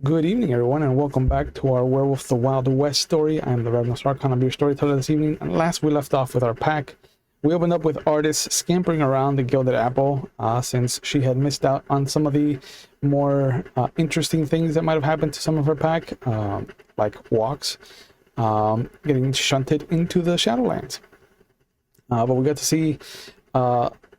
Good evening, everyone, and welcome back to our Werewolf the Wild West story. I'm the Reverend Sarkhan. I'll be your storyteller this evening. And last we left off with our pack, we opened up with Artis scampering around the Gilded Apple, since she had missed out on some of the more interesting things that might have happened to some of her pack, like walks, getting shunted into the Shadowlands. But we got to see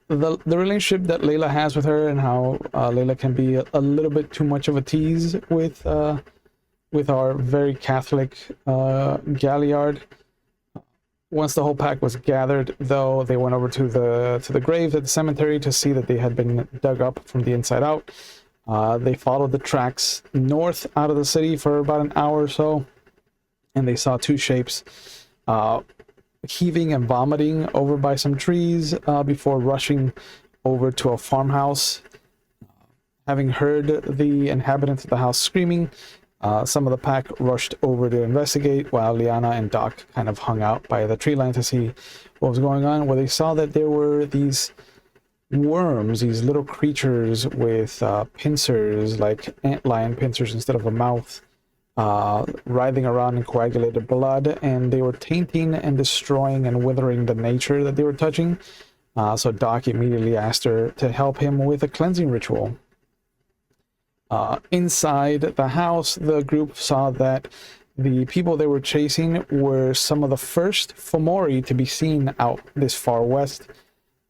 the relationship that Layla has with her, and how Layla can be a little bit too much of a tease with our very Catholic Galliard. Once the whole pack was gathered, though, they went over to the graves at the cemetery to see that they had been dug up from the inside out. They followed the tracks north out of the city for about an hour or so, and they saw two shapes heaving and vomiting over by some trees before rushing over to a farmhouse. Having heard the inhabitants of the house screaming, some of the pack rushed over to investigate, while Liana and Doc kind of hung out by the tree line to see what was going on, where they saw that there were these worms, these little creatures with pincers, like antlion pincers instead of a mouth, writhing around in coagulated blood, and they were tainting and destroying and withering the nature that they were touching. So Doc immediately asked her to help him with a cleansing ritual. Inside the house, the group saw that the people they were chasing were some of the first Fomori to be seen out this far west.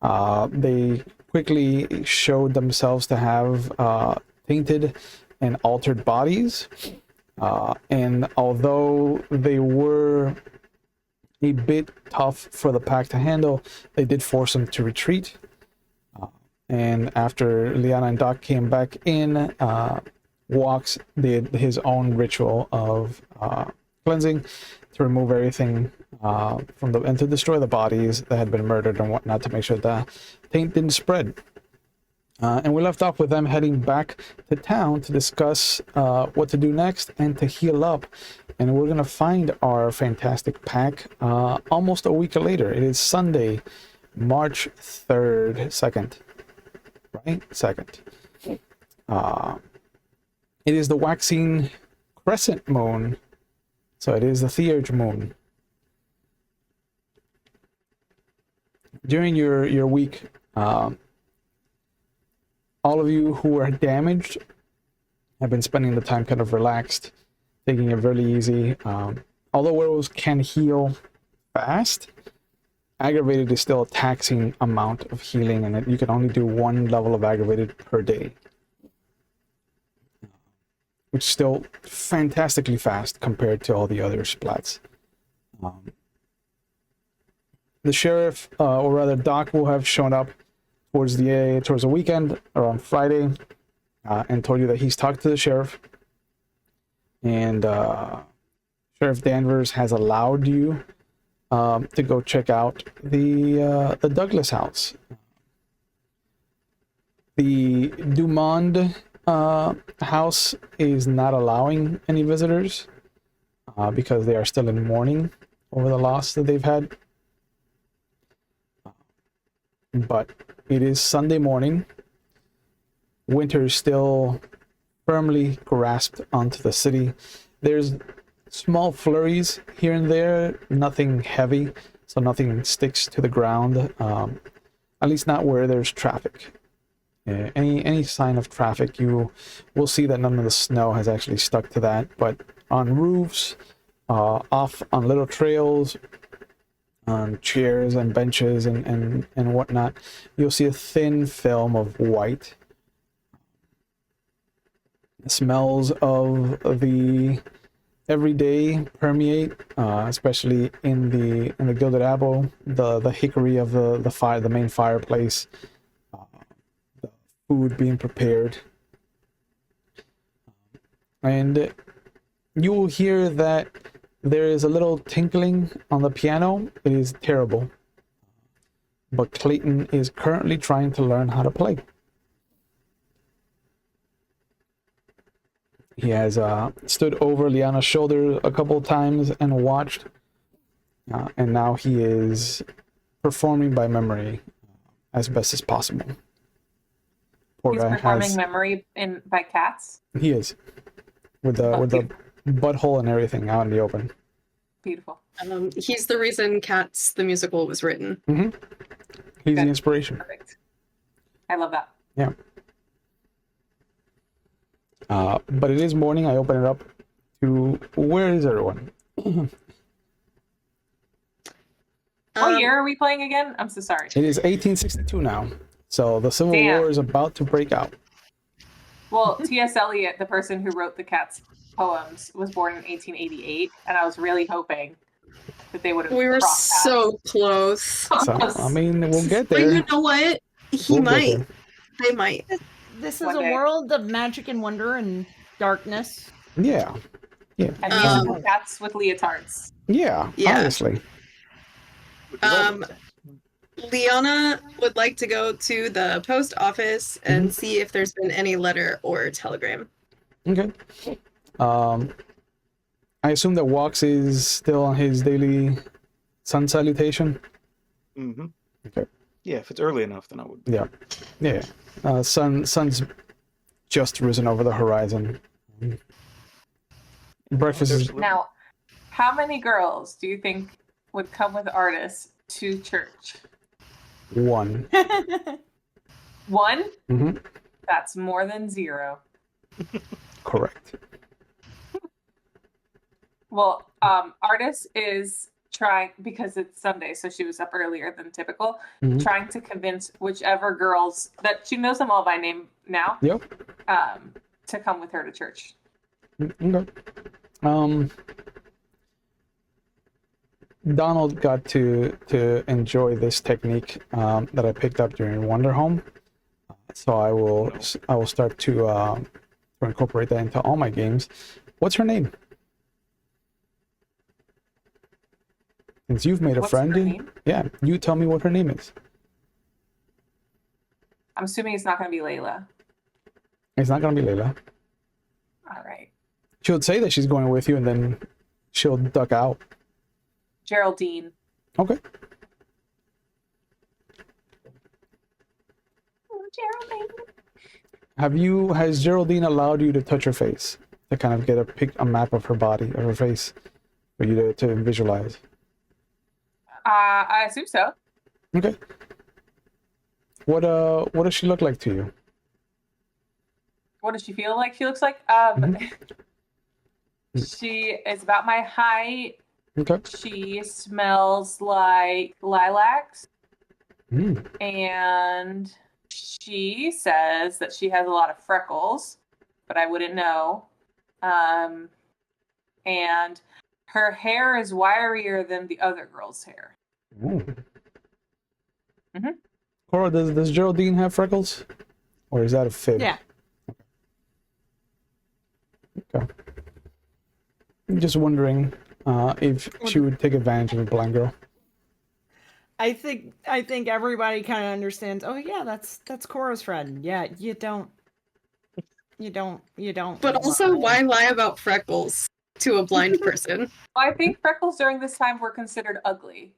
They quickly showed themselves to have tainted and altered bodies. And although they were a bit tough for the pack to handle, they did force them to retreat. And after Liana and Doc came back in, Walks did his own ritual of cleansing to remove everything from the and to destroy the bodies that had been murdered and whatnot, to make sure the taint didn't spread. And we left off with them heading back to town to discuss what to do next and to heal up. And we're going to find our fantastic pack almost a week later. It is Sunday, March 3rd, 2nd. Right? 2nd. It is the waxing crescent moon. So it is the Theurge moon. During your week, all of you who are damaged have been spending the time kind of relaxed, taking it really easy. Although werewolves can heal fast, aggravated is still a taxing amount of healing, and you can only do one level of aggravated per day, which is still fantastically fast compared to all the other splats. The sheriff, or rather Doc, will have shown up towards the weekend, or on Friday, and told you that he's talked to the sheriff, and Sheriff Danvers has allowed you to go check out the Douglas house. The Dumond house is not allowing any visitors because they are still in mourning over the loss that they've had. But it is Sunday morning. Winter is still firmly grasped onto the city. There's small flurries here and there, nothing heavy, so nothing sticks to the ground, at least not where there's traffic. Any sign of traffic, you will see that none of the snow has actually stuck to that, but on roofs, off on little trails, on chairs and benches and whatnot, you'll see a thin film of white. The smells of the everyday permeate, especially in the Gilded Apple, the hickory of the main fireplace, the food being prepared, and you will hear that there is a little tinkling on the piano. It is terrible, but Clayton is currently trying to learn how to play. He has stood over Liana's shoulder a couple of times and watched, and now he is performing by memory as best as possible. Poor He's guy performing memory by cats? He is. with the butthole and everything out in the open. Beautiful. He's the reason Cats the musical was written. Mm-hmm. He's the inspiration. Perfect. I love that. Yeah. But it is morning. I open it up to where is everyone? What year are we playing again? I'm so sorry. It is 1862 now, so the Civil War is about to break out. Well, T.S. Eliot, the person who wrote the Cats poems, was born in 1888, and I was really hoping that they would have. We were so close. So, I mean, we'll get But there. you know what? He might. They might. This is a world of magic and wonder and darkness. Yeah. Yeah. And musical cats with leotards. Yeah, obviously. Liana would like to go to the post office and see if there's been any letter or telegram. Okay. I assume that Walks is still on his daily sun salutation. Mm-hmm. Okay. Yeah, if it's early enough, then I would. Yeah. Yeah. Sun's just risen over the horizon. Breakfast is Now, how many girls do you think would come with artists to church? 1. 1? Mm-hmm. That's more than 0. Correct. Well, artist is trying, because it's Sunday, so she was up earlier than typical, trying to convince whichever girls that she knows them all by name now. Yep. To come with her to church. Okay. Donald got to enjoy this technique that I picked up during Wonder Home, so I will start to incorporate that into all my games. What's her name? Since you've made a friend, yeah, you tell me what her name is. I'm assuming it's not going to be Layla. It's not going to be Layla. All right. She'll say that she's going with you, and then she'll duck out. Geraldine. Okay. Oh, Geraldine. Has Geraldine allowed you to touch her face to kind of get a map of her body, of her face, for you to visualize? I assume so. Okay. What does she look like to you? What does she feel like? She looks like she is about my height. Okay. She smells like lilacs. Mm. And she says that she has a lot of freckles, but I wouldn't know. And her hair is wirier than the other girl's hair. Cora, does Geraldine have freckles? Or is that a fib? Yeah. Okay. I'm just wondering if she would take advantage of a blind girl. I think everybody kind of understands. Oh yeah, that's Cora's friend. Yeah, you don't. But also, why lie about freckles to a blind person? I think freckles during this time were considered ugly.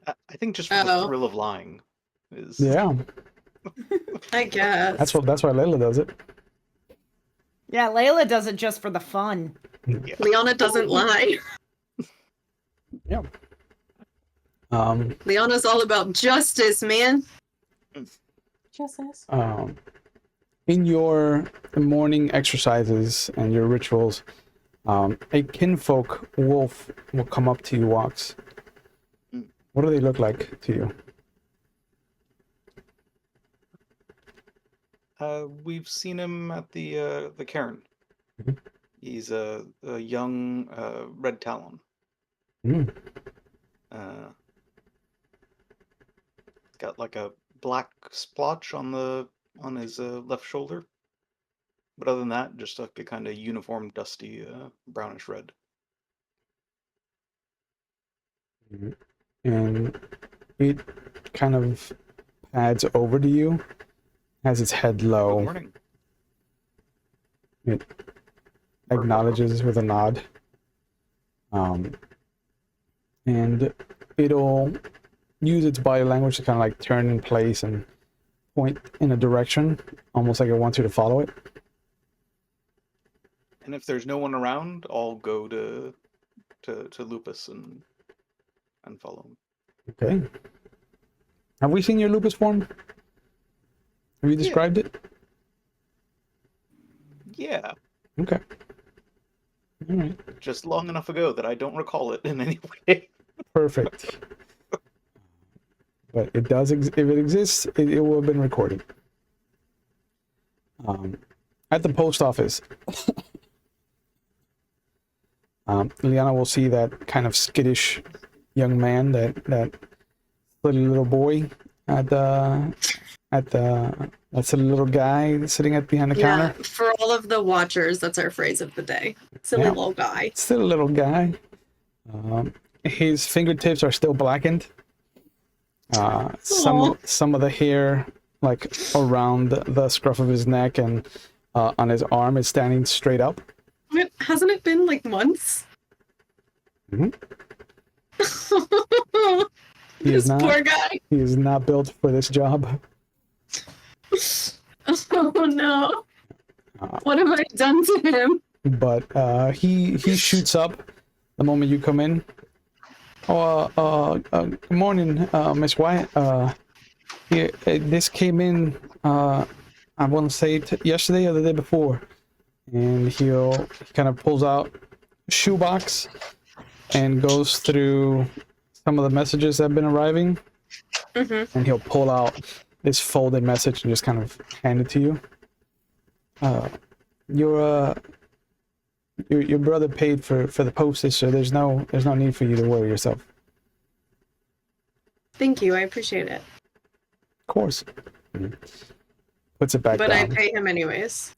I think just for the thrill of lying is. Yeah. I guess. That's why Layla does it. Yeah, Layla does it just for the fun. Yeah. Liana doesn't lie. Yeah. Liana's all about justice, man. Justice. In your morning exercises and your rituals, a kinfolk wolf will come up to you, Walks. What do they look like to you? We've seen him at the Cairn. He's a young red talon. Got like a black splotch on his left shoulder, but other than that, just like a kind of uniform, dusty brownish red. And it kind of pads over to you, has its head low. Good morning. It acknowledges with a nod. And it'll use its body language to kind of like turn in place and point in a direction, almost like it wants you to follow it. And if there's no one around, I'll go to Lupus and follow him. Okay. Have we seen your lupus form? Have you described it? Yeah, Okay. All right. just long enough ago that I don't recall it in any way. Perfect. But it does. If it exists, it will have been recorded. At the post office, Liana will see that kind of skittish young man, that silly little boy that's a little guy sitting behind the counter. For all of the watchers, that's our phrase of the day. Silly little guy. Still a little guy. His fingertips are still blackened. Some of the hair, like around the scruff of his neck and on his arm, is standing straight up. Hasn't it been like months? Mm-hmm. This poor guy. He is not built for this job. Oh no! What have I done to him? But he shoots up the moment you come in. Good morning, Miss White. This came in, I want to say yesterday or the day before. And he kind of pulls out a shoebox and goes through some of the messages that have been arriving. Mm-hmm. And he'll pull out this folded message and just kind of hand it to you. Your brother paid for the postage, so there's no need for you to worry yourself. Thank you, I appreciate it. Of course. Puts it back But down. I pay him anyways.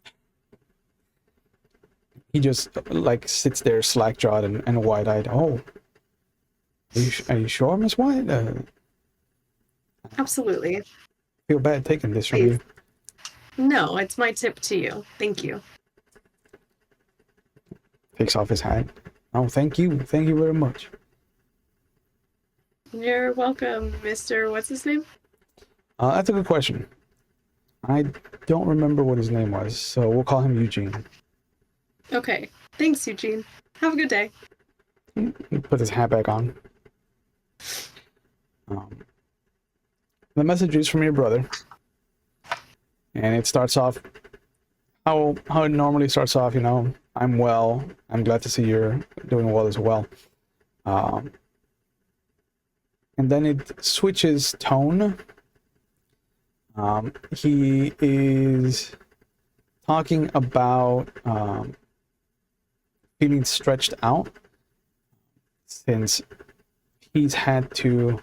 He just like sits there slack-jawed and wide-eyed. Oh, are you sure, Miss White? Absolutely. Feel bad taking this from you. No, it's my tip to you. Thank you. Takes off his hat. Oh, thank you very much. You're welcome, Mr. What's his name? That's a good question. I don't remember what his name was, so we'll call him Eugene. Okay. Thanks, Eugene. Have a good day. He puts his hat back on. The message is from your brother, and it starts off how it normally starts off. I'm well. I'm glad to see you're doing well as well. And then it switches tone. He is talking about feeling stretched out since he's had to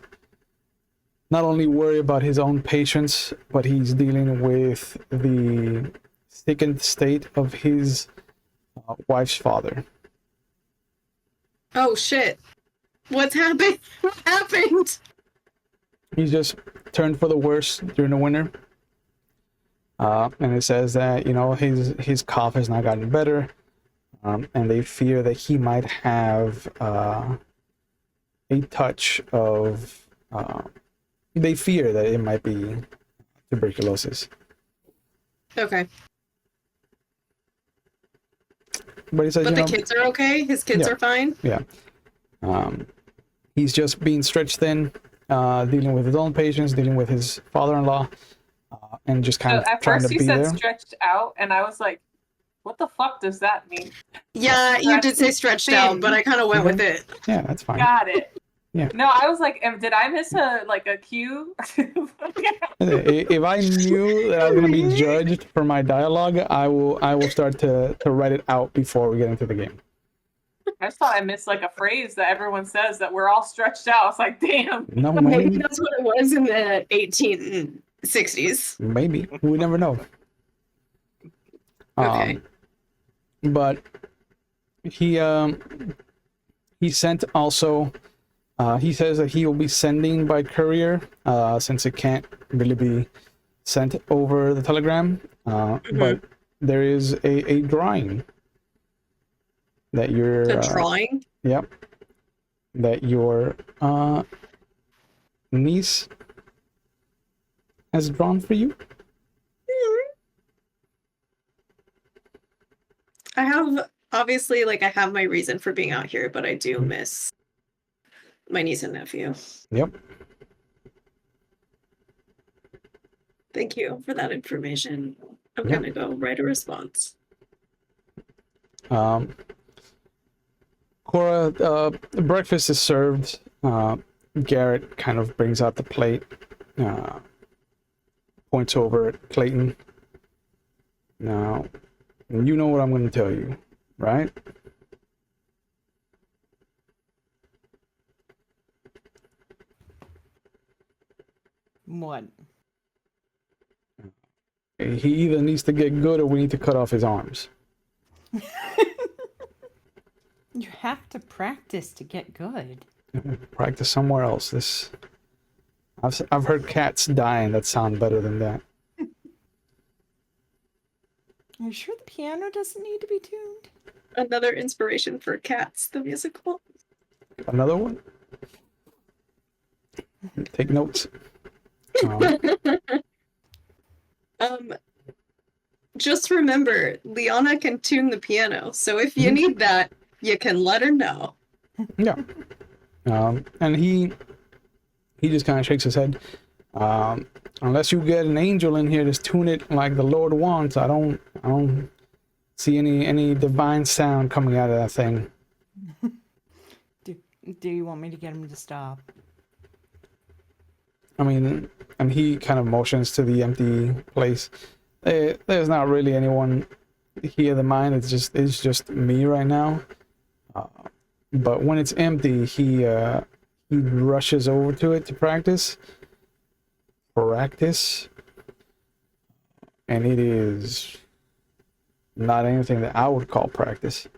not only worry about his own patients, but he's dealing with the sickened state of his wife's father. Oh shit. What's happened? What happened? He's just turned for the worse during the winter. And it says that, his cough has not gotten better. And they fear that he might have a touch of... they fear that it might be tuberculosis. Okay. But he says, But the kids are okay? His kids are fine? Yeah. He's just being stretched thin, dealing with his own patients, dealing with his father-in-law, and just kind of trying to be there. At first you said stretched out, and I was like, what the fuck does that mean? Yeah, you did say stretched out, but I kind of went with it. Yeah, that's fine. Got it. Yeah. No, I was like, did I miss a cue? If I knew that I was going to be judged for my dialogue, I will start to write it out before we get into the game. I just thought I missed a phrase that everyone says that we're all stretched out. I was like, damn. No, Maybe that's what it was in the 1860s. Maybe. We never know. Okay. But he sent also... he says that he will be sending by courier, since it can't really be sent over the telegram. But there is a drawing that your... A drawing? Yep. That your niece has drawn for you. I have obviously like I have my reason for being out here, but I do miss my niece and nephew. Yep. Thank you for that information. I'm Yeah. gonna go write a response. Cora, breakfast is served. Garrett kind of brings out the plate, points over at Clayton. Now, you know what I'm going to tell you, right? What? He either needs to get good or we need to cut off his arms. You have to practice to get good. Practice somewhere else. I've heard cats dying that sound better than that. Are you sure the piano doesn't need to be tuned? Another inspiration for Cats, the musical. Another one? Take notes. Just remember, Liana can tune the piano, so if you need that, you can let her know. Yeah. And he just kind of shakes his head. Unless you get an angel in here to tune it like the Lord wants, I don't see any divine sound coming out of that thing. Do you want me to get him to stop? I mean, and he kind of motions to the empty place. There's not really anyone here to mind. It's just me right now. But when it's empty, he rushes over to it to practice, and it is not anything that I would call practice.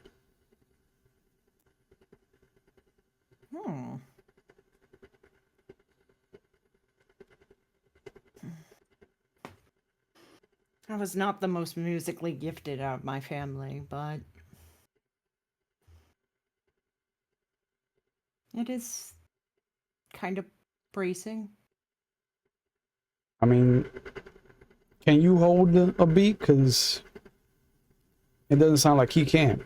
I was not the most musically gifted out of my family, but it is kind of bracing. I mean, can you hold a beat? Because it doesn't sound like he can.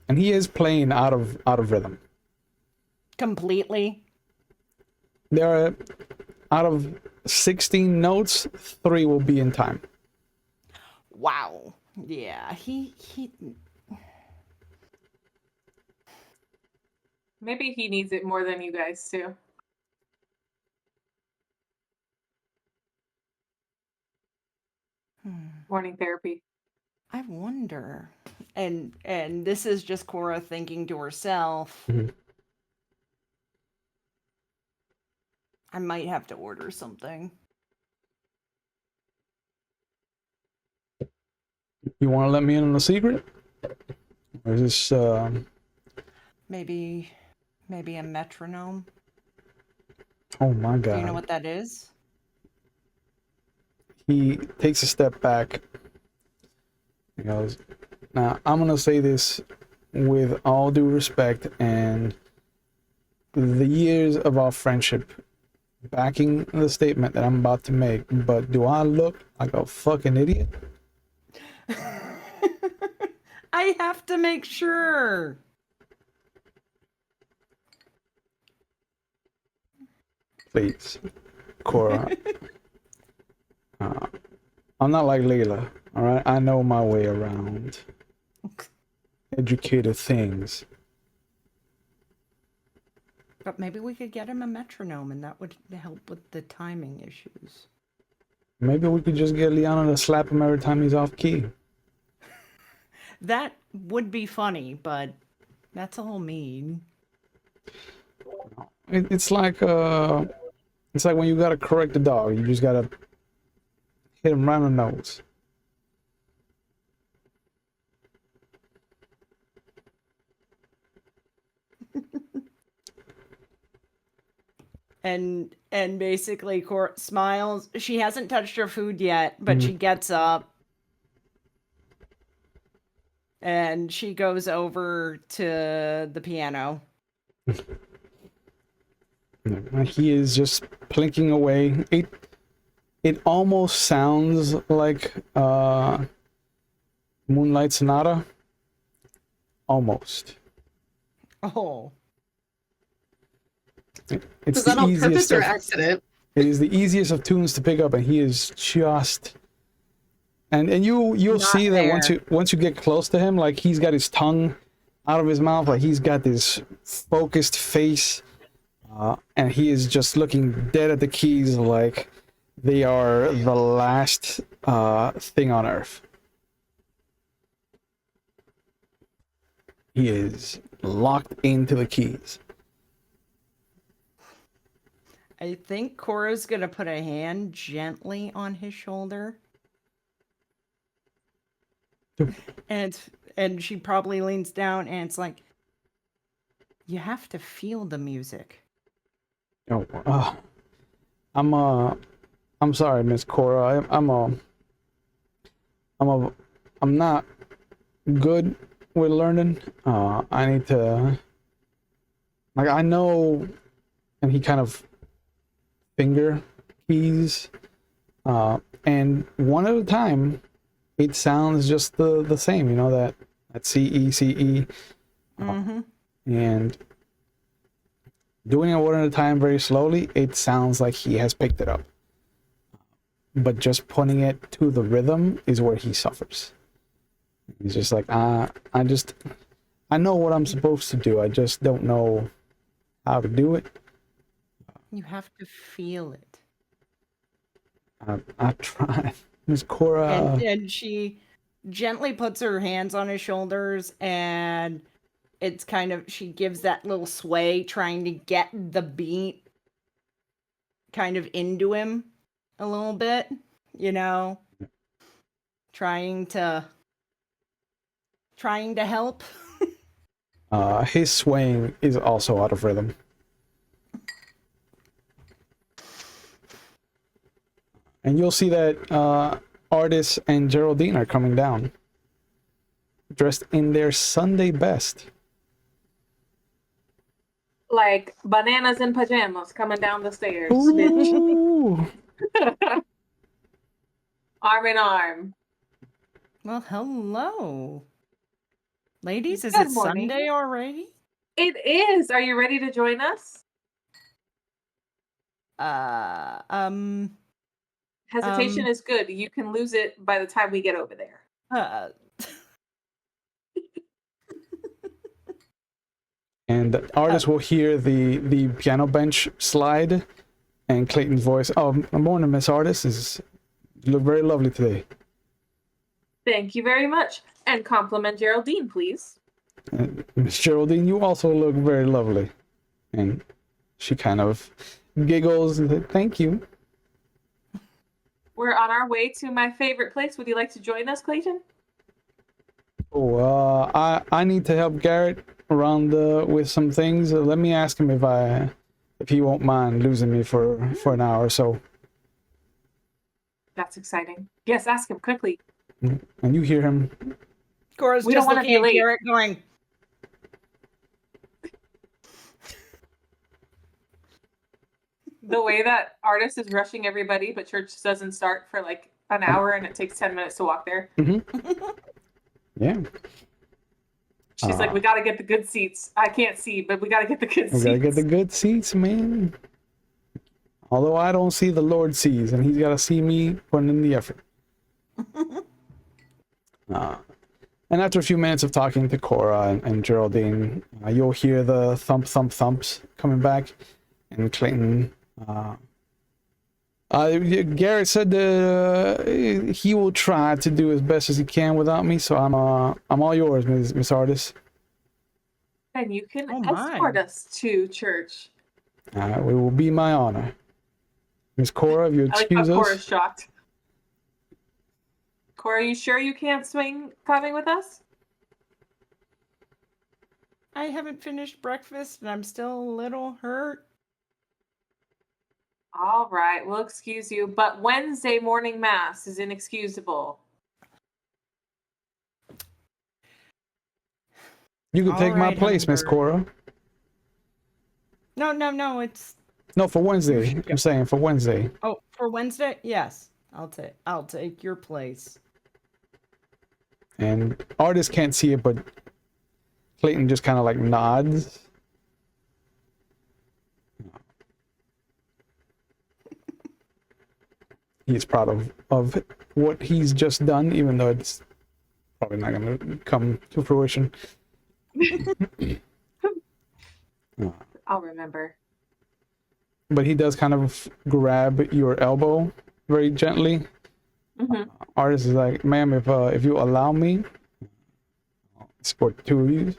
And he is playing out of rhythm. Completely. There are, out of 16 notes, 3 will be in time. Wow. Yeah, he Maybe he needs it more than you guys too. Morning therapy. I wonder. And this is just Cora thinking to herself. Mhm. I might have to order something. You want to let me in on the secret? Or is this, Maybe a metronome. oh my God. Do you know what that is? He takes a step back. He goes, now I'm going to say this with all due respect and the years of our friendship backing the statement that I'm about to make, but do I look like a fucking idiot? I have to make sure. Please, Cora. I'm not like Layla, all right? I know my way around educated things. But maybe we could get him a metronome and that would help with the timing issues. Maybe we could just get Liana to slap him every time he's off key. That would be funny, but that's a little mean. It's like when you gotta correct a dog. You just gotta hit him right on the nose. And basically Cora smiles. She hasn't touched her food yet, but she gets up. And she goes over to the piano. He is just plinking away. It almost sounds like Moonlight Sonata. Almost. Oh. It's Was the that on easiest purpose or of, accident? it is the easiest of tunes to pick up, and he is just. And you'll Not see that there. once you get close to him, like he's got his tongue out of his mouth, like he's got this focused face, and he is just looking dead at the keys, like they are the last thing on earth. He is locked into the keys. I think Cora's gonna put a hand gently on his shoulder. And she probably leans down and it's like, you have to feel the music. Oh, I'm sorry, Miss Cora. I'm not good with learning. I need to, like, I know, and he kind of finger keys, and one at a time, it sounds just the same. You know that CE. Mm-hmm. And doing it one at a time very slowly, it sounds like he has picked it up. But just putting it to the rhythm is where he suffers. He's just like, I know what I'm supposed to do. I just don't know how to do it. You have to feel it. I try. Miss Cora. And she gently puts her hands on his shoulders and it's kind of, she gives that little sway trying to get the beat kind of into him a little bit, you know, trying to help. His swaying is also out of rhythm. And you'll see that Artis and Geraldine are coming down, dressed in their Sunday best. Like bananas in pajamas coming down the stairs, bitch. Ooh. Arm in arm. Well, hello. Ladies, is Good it morning. Sunday already? It is. Are you ready to join us? Hesitation is good. You can lose it by the time we get over there. And Artis will hear the piano bench slide, and Clayton's voice. Oh, good morning, Miss Artis. You look very lovely today. Thank you very much. And compliment Geraldine, please. Miss Geraldine, you also look very lovely. And she kind of giggles and says, thank you. We're on our way to my favorite place. Would you like to join us, Clayton? Oh, I need to help Garrett around with some things. Let me ask him if he won't mind losing me for an hour or so. That's exciting. Yes, ask him quickly. And you hear him. Cora's We just don't wanna looking be at late. Garrett going, The way that Artis is rushing everybody, but church doesn't start for like an hour and it takes 10 minutes to walk there. Yeah. She's like, we got to get the good seats. I can't see, but we got to get the good We seats. gotta get the good seats, man. Although I don't see, the Lord sees, and he's gotta see me putting in the effort. And after a few minutes of talking to Cora and Geraldine, you'll hear the thumps coming back, and Clayton. Garrett said that he will try to do as best as he can without me, so I'm all yours, Miss Artis. And you can Oh my. escort us to church. It will be my honor. Miss Cora, if you I like excuse how us. Cora's shocked. Cora, are you sure you can't swing coming with us? I haven't finished breakfast and I'm still a little hurt. All right, we'll excuse you, but Wednesday morning mass is inexcusable. You could All take my right, place, Miss Hummingbird. Cora. No, it's No, for Wednesday. I'm saying for Wednesday. Oh, for Wednesday? Yes. I'll take your place. And artist can't see it, but Clayton just kind of like nods. He's proud of what he's just done, even though it's probably not going to come to fruition. I'll remember. But he does kind of grab your elbow very gently. Mm-hmm. Artist is like, ma'am, if you allow me, I'll escort the two of you.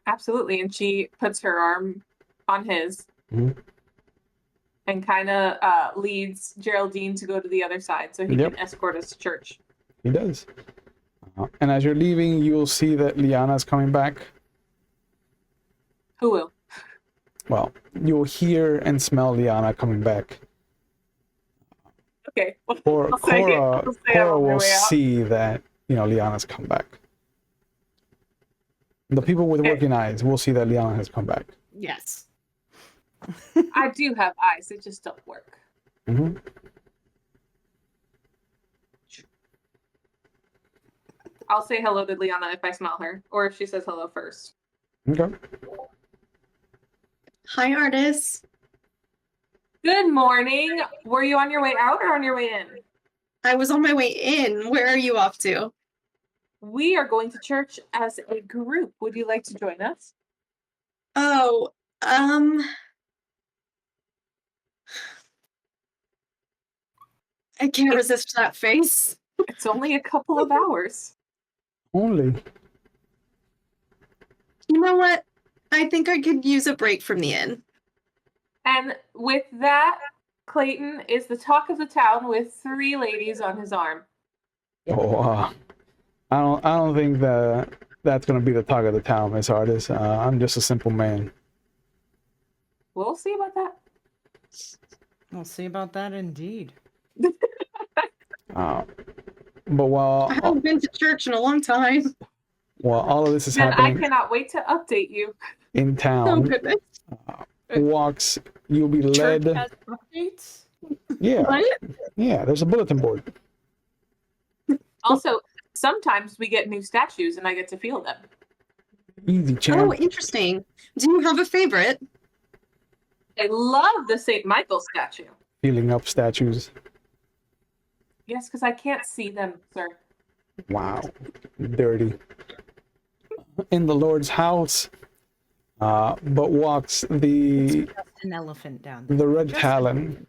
Absolutely. And she puts her arm on his Mhm. and kind of leads Geraldine to go to the other side so he Yep. can escort us to church. He does. And as you're leaving, you'll see that Liana's coming back. Who will? Well, you'll hear and smell Liana coming back. Okay. Or I'll say I'm Cora on my will way out. see that, Liana's come back. The people with Okay. working eyes will see that Liana has come back. Yes. I do have eyes. It just don't work. Mm-hmm. I'll say hello to Liana if I smell her, or if she says hello first. Okay. Hi, artists. Good morning. Were you on your way out or on your way in? I was on my way in. Where are you off to? We are going to church as a group. Would you like to join us? Oh, I can't resist that face. It's only a couple of hours. Only. You know what? I think I could use a break from the inn. And with that, Clayton is the talk of the town with 3 ladies on his arm. Oh, I don't think that's gonna be the talk of the town, Miss Artist. I'm just a simple man. We'll see about that. We'll see about that indeed. But while I haven't been to church in a long time. all of this is And I happening cannot wait to update you. in Oh, town, goodness. you'll be Church led. has updates? Yeah, What? yeah. There's a bulletin board. Also, sometimes we get new statues and I get to feel them. Easy, Oh, champ. interesting. Do you have a favorite? I love the St. Michael statue. Healing up statues. Yes, because I can't see them, sir. Wow, dirty. In the Lord's house, but walks the Just an elephant down there. the red Just talon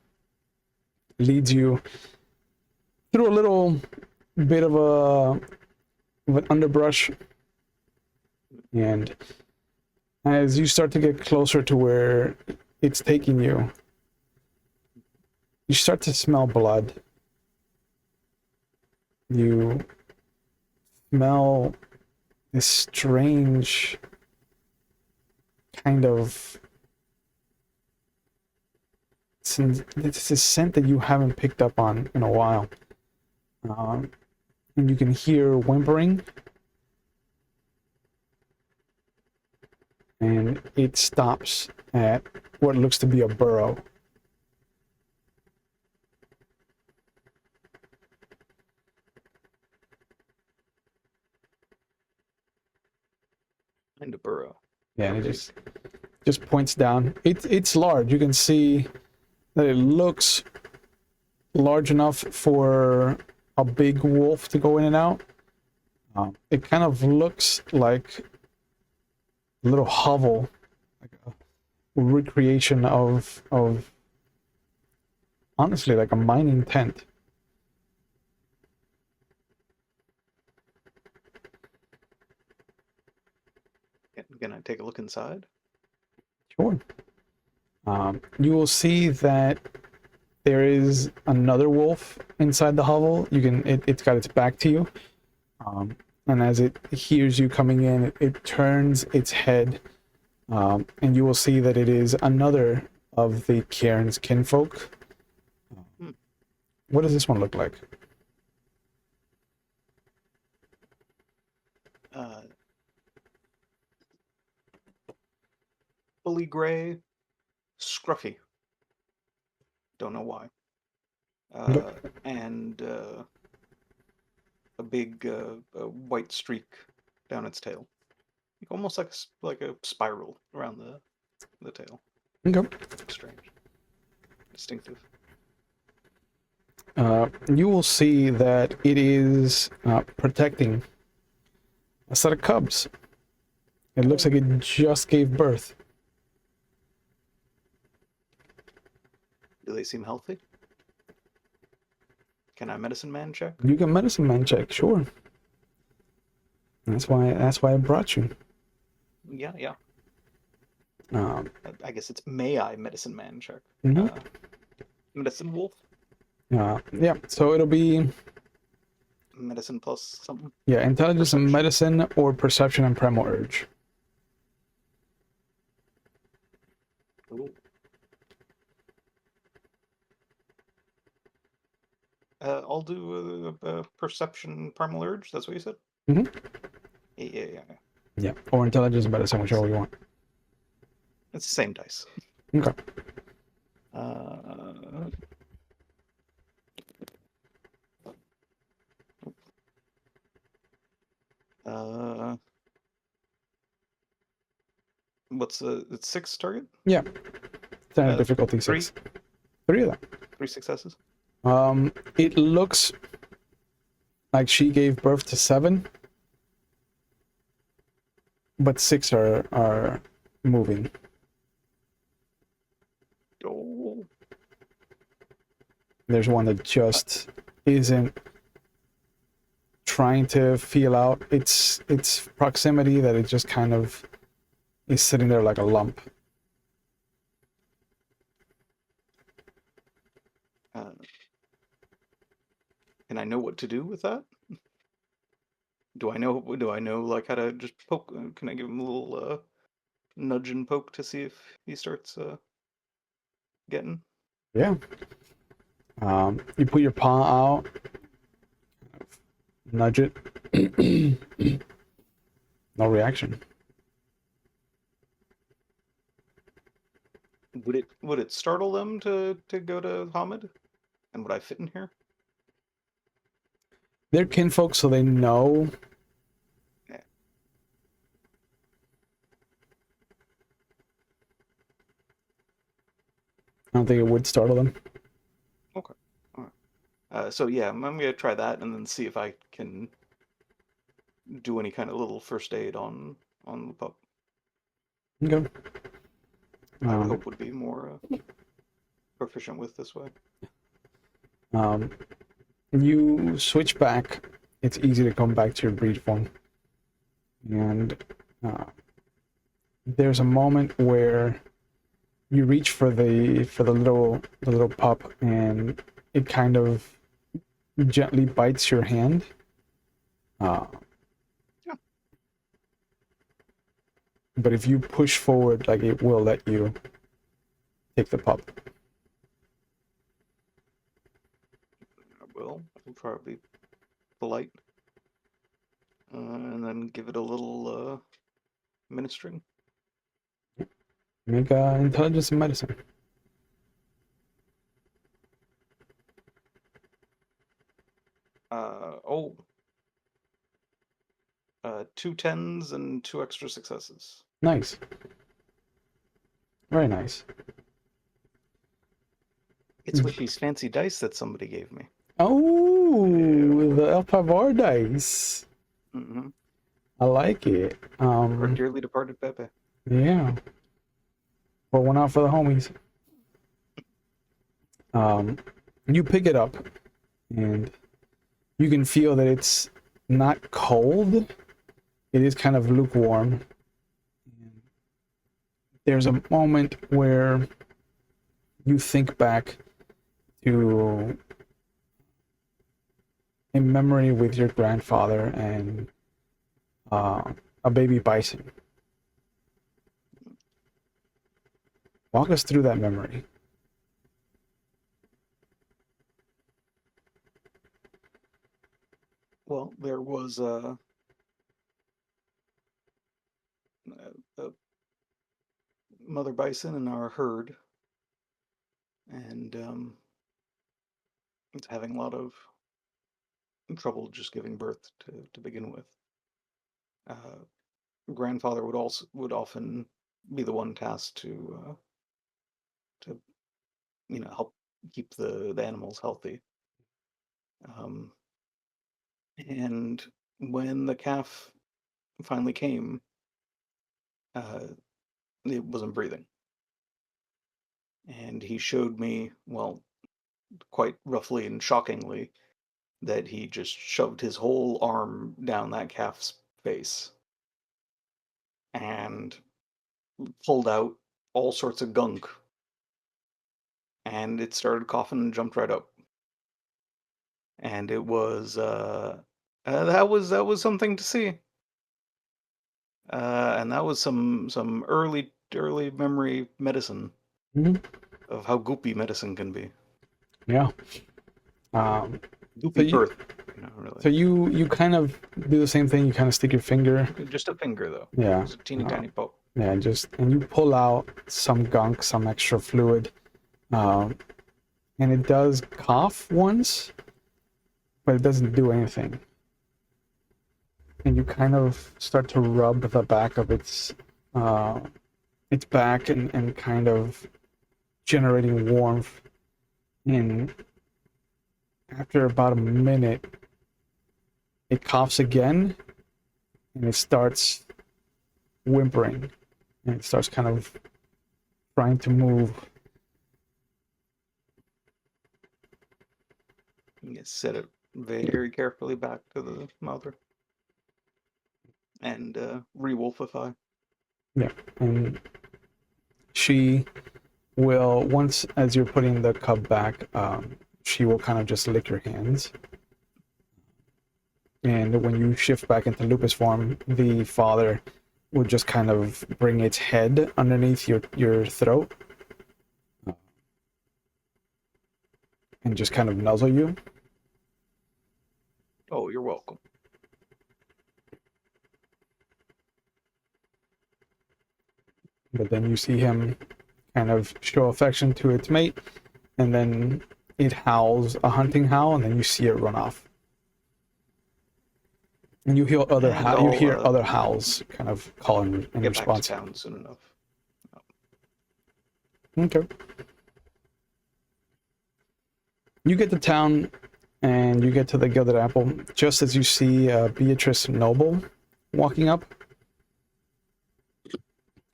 leads you through a little bit of an underbrush, and as you start to get closer to where it's taking you, you start to smell blood. You smell this strange kind of this is scent that you haven't picked up on in a while. And you can hear whimpering, and it stops at what looks to be a burrow. And a burrow. Yeah, and it just points down. It's large. You can see that it looks large enough for a big wolf to go in and out. It kind of looks like a little hovel, like a recreation of honestly like a mining tent. Can I take a look inside? Sure. You will see that there is another wolf inside the hovel. It's got its back to you. And as it hears you coming in, it turns its head. And you will see that it is another of the Cairn's kinfolk. What does this one look like? Fully gray, scruffy. Don't know why. And a big white streak down its tail, almost like a spiral around the tail. Okay. Strange, distinctive. You will see that it is protecting a set of cubs. It looks like it just gave birth. Do they seem healthy? Can I medicine man check? You can medicine man check, sure. That's why I brought you. Yeah. Um, I guess it's may I medicine man check. Mhm. Medicine wolf? yeah, so it'll be Medicine plus something? intelligence and Perception. medicine or perception and primal urge. Ooh. I'll do a perception primal urge. That's what you said? Mhm. Yeah. Yeah, or intelligence and medicine, whichever you want. It's the same dice. Okay. What's it's 6 target? Yeah. Standard difficulty 6. 3 of them. 3 successes. It looks like she gave birth to 7, but 6 are moving. Oh. There's one that just isn't trying to feel out its proximity, that it just kind of is sitting there like a lump. And I know what to do with that? Do I know like how to just poke? Can I give him a little nudge and poke to see if he starts getting? Yeah. You put your paw out, nudge it. No reaction. Would it startle them to go to Hamid? And would I fit in here? They're kinfolk, so they know. Yeah. I don't think it would startle them. Okay. All right. So yeah, I'm gonna try that and then see if I can do any kind of little first aid on the pup. Okay. I would hope would be more proficient with this way. You switch back. It's easy to come back to your breed form. And there's a moment where you reach for the little pup, and it kind of gently bites your hand. Yeah. But if you push forward, like, it will let you take the pup. I'll try to be polite. And then give it a little ministering. Make intelligence and medicine. Two 10s and 2 extra successes. Nice. Very nice. It's with these fancy dice that somebody gave me. Oh, the L5R dice. Mm-hmm. I like it. Our dearly departed Pepe. Yeah. Pour one out for the homies. You pick it up, and you can feel that it's not cold. It is kind of lukewarm. There's a moment where you think back to a memory with your grandfather and a baby bison. Walk us through that memory. Well, there was a mother bison in our herd and it's having a lot of trouble just giving birth to begin with. Grandfather would often be the one tasked to help keep the animals healthy. And when the calf finally came, it wasn't breathing. And he showed me, well, quite roughly and shockingly, that he just shoved his whole arm down that calf's face and pulled out all sorts of gunk. And it started coughing and jumped right up. And it was that was something to see. And that was some early memory medicine Hmm. of how goopy medicine can be. Yeah. So Goopy you, birth, really. so you kind of do the same thing. You kind of stick your finger. Just a finger though. Yeah. Just a teeny tiny poke. Yeah, and you pull out some gunk, some extra fluid, and it does cough once, but it doesn't do anything. And you kind of start to rub the back of its back and kind of generating warmth. And after about a minute, it coughs again, and it starts whimpering, and it starts kind of trying to move. You set it very carefully back to the mother and re-wolfify. Yeah, and she will, once as you're putting the cub back, she will kind of just lick your hands. And when you shift back into lupus form, the father will just kind of bring its head underneath your throat and just kind of nuzzle you. Oh, you're welcome. But then you see him kind of show affection to its mate, and then it howls a hunting howl, and then you see it run off. And you hear other other howls kind of calling in get response. Back to town soon enough. Okay. You get to town, and you get to the Gilded Apple just as you see Beatrice Noble walking up.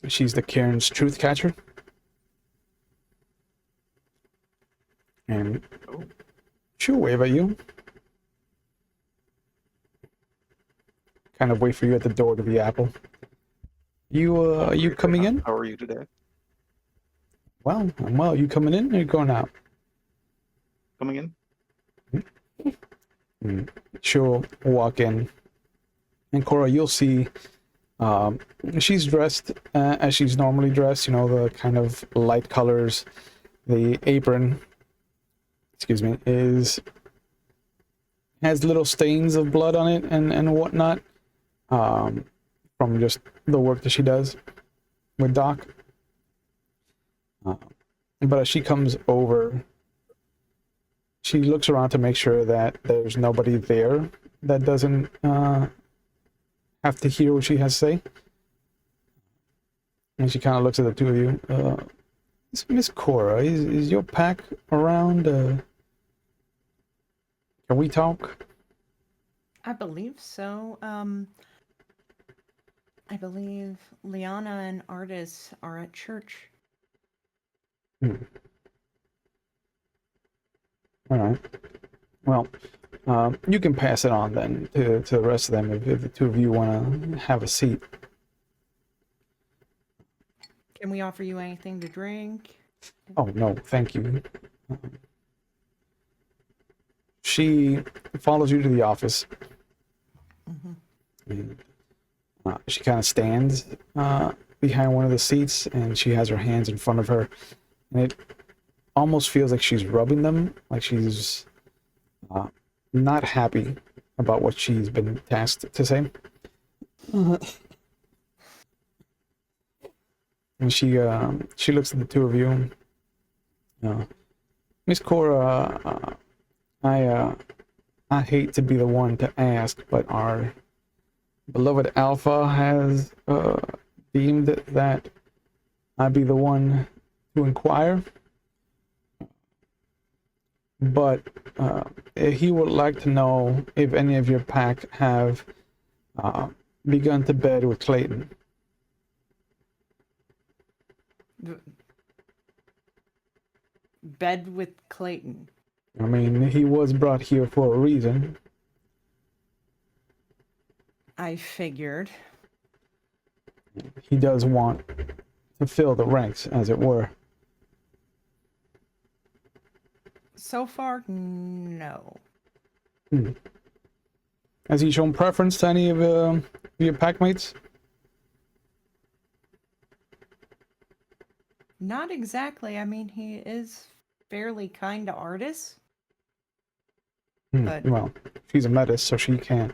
She's the Cairn's truth catcher. And she'll wave at you. Kind of wait for you at the door to the apple. You coming in? How are you today? Well, I'm well. You coming in or you going out? Coming in? She'll walk in. And Cora, you'll see she's dressed as she's normally dressed, the kind of light colors. The apron, has little stains of blood on it and whatnot, from just the work that she does with Doc. But as she comes over, she looks around to make sure that there's nobody there that doesn't have to hear what she has to say. And she kind of looks at the two of you. Miss Cora, is your pack around? Can we talk? I believe so. I believe Liana and Artis are at church. All right. Well, you can pass it on then to the rest of them if the two of you want to have a seat. Can we offer you anything to drink? Oh, no, thank you. She follows you to the office. And, she kind of stands behind one of the seats, and she has her hands in front of her. And it almost feels like she's rubbing them, like she's not happy about what she's been tasked to say. And she looks at the two of you. Miss Cora, I hate to be the one to ask, but our beloved Alpha has deemed that I be the one to inquire. But he would like to know if any of your pack have begun to bed with Clayton. Bed with Clayton. I mean, he was brought here for a reason. I figured. He does want to fill the ranks, as it were. So far, no. Has he shown preference to any of your packmates? Not exactly. I mean, he is fairly kind to artists. But Well, she's a metis, so she can't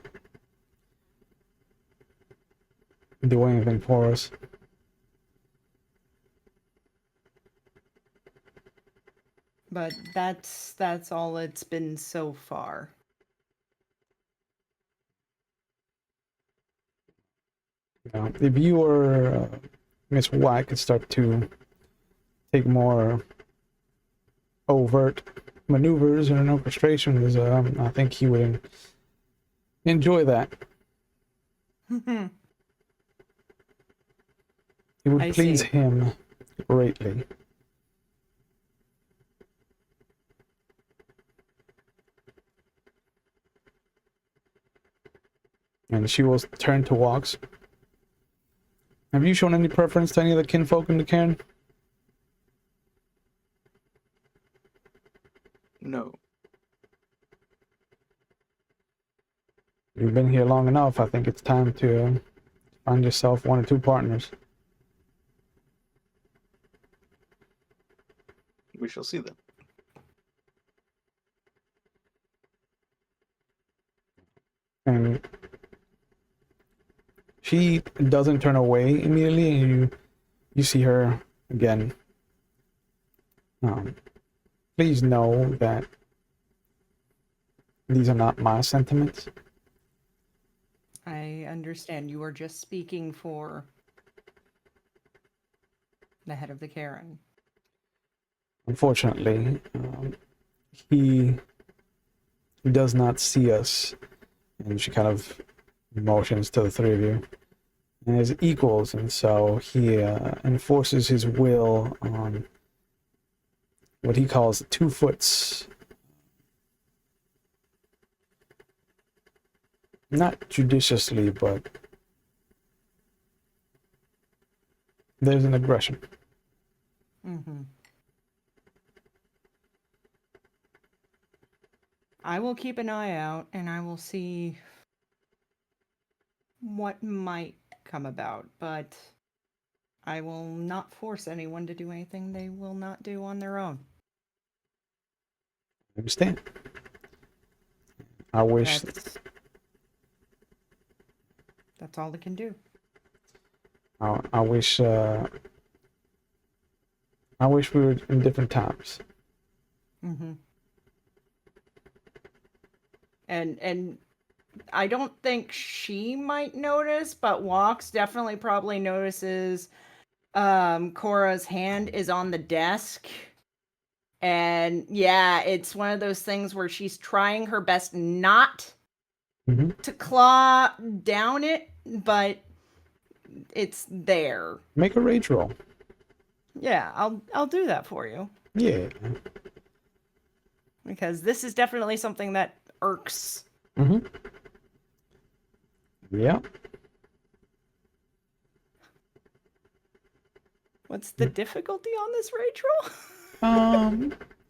do anything for us. but that's all it's been so far. If you or Miss White could start to take more overt maneuvers and orchestrations, I think he would enjoy that. It would I please see. him greatly. And she will turn to Walks. Have you shown any preference to any of the kinfolk in the cairn? No. You've been here long enough. I think it's time to find yourself one or two partners. We shall see then. And she doesn't turn away immediately, and you see her again. Please know that these are not my sentiments. I understand you are just speaking for the head of the Caern. Unfortunately, he does not see us, and she kind of motions to the three of you, and as equals, and so he enforces his will on what he calls 2 foots. Not judiciously, but there's an aggression. I will keep an eye out, and I will see what might come about, but I will not force anyone to do anything they will not do on their own. I understand. I wish That's all it can do. I wish we were in different times. And I don't think she might notice, but Walks definitely probably notices Cora's hand is on the desk. And yeah, it's one of those things where she's trying her best not to claw down it, but it's there. Make a rage roll. Yeah, I'll do that for you. Yeah. Because this is definitely something that irks. Yeah. What's the difficulty on this rage roll?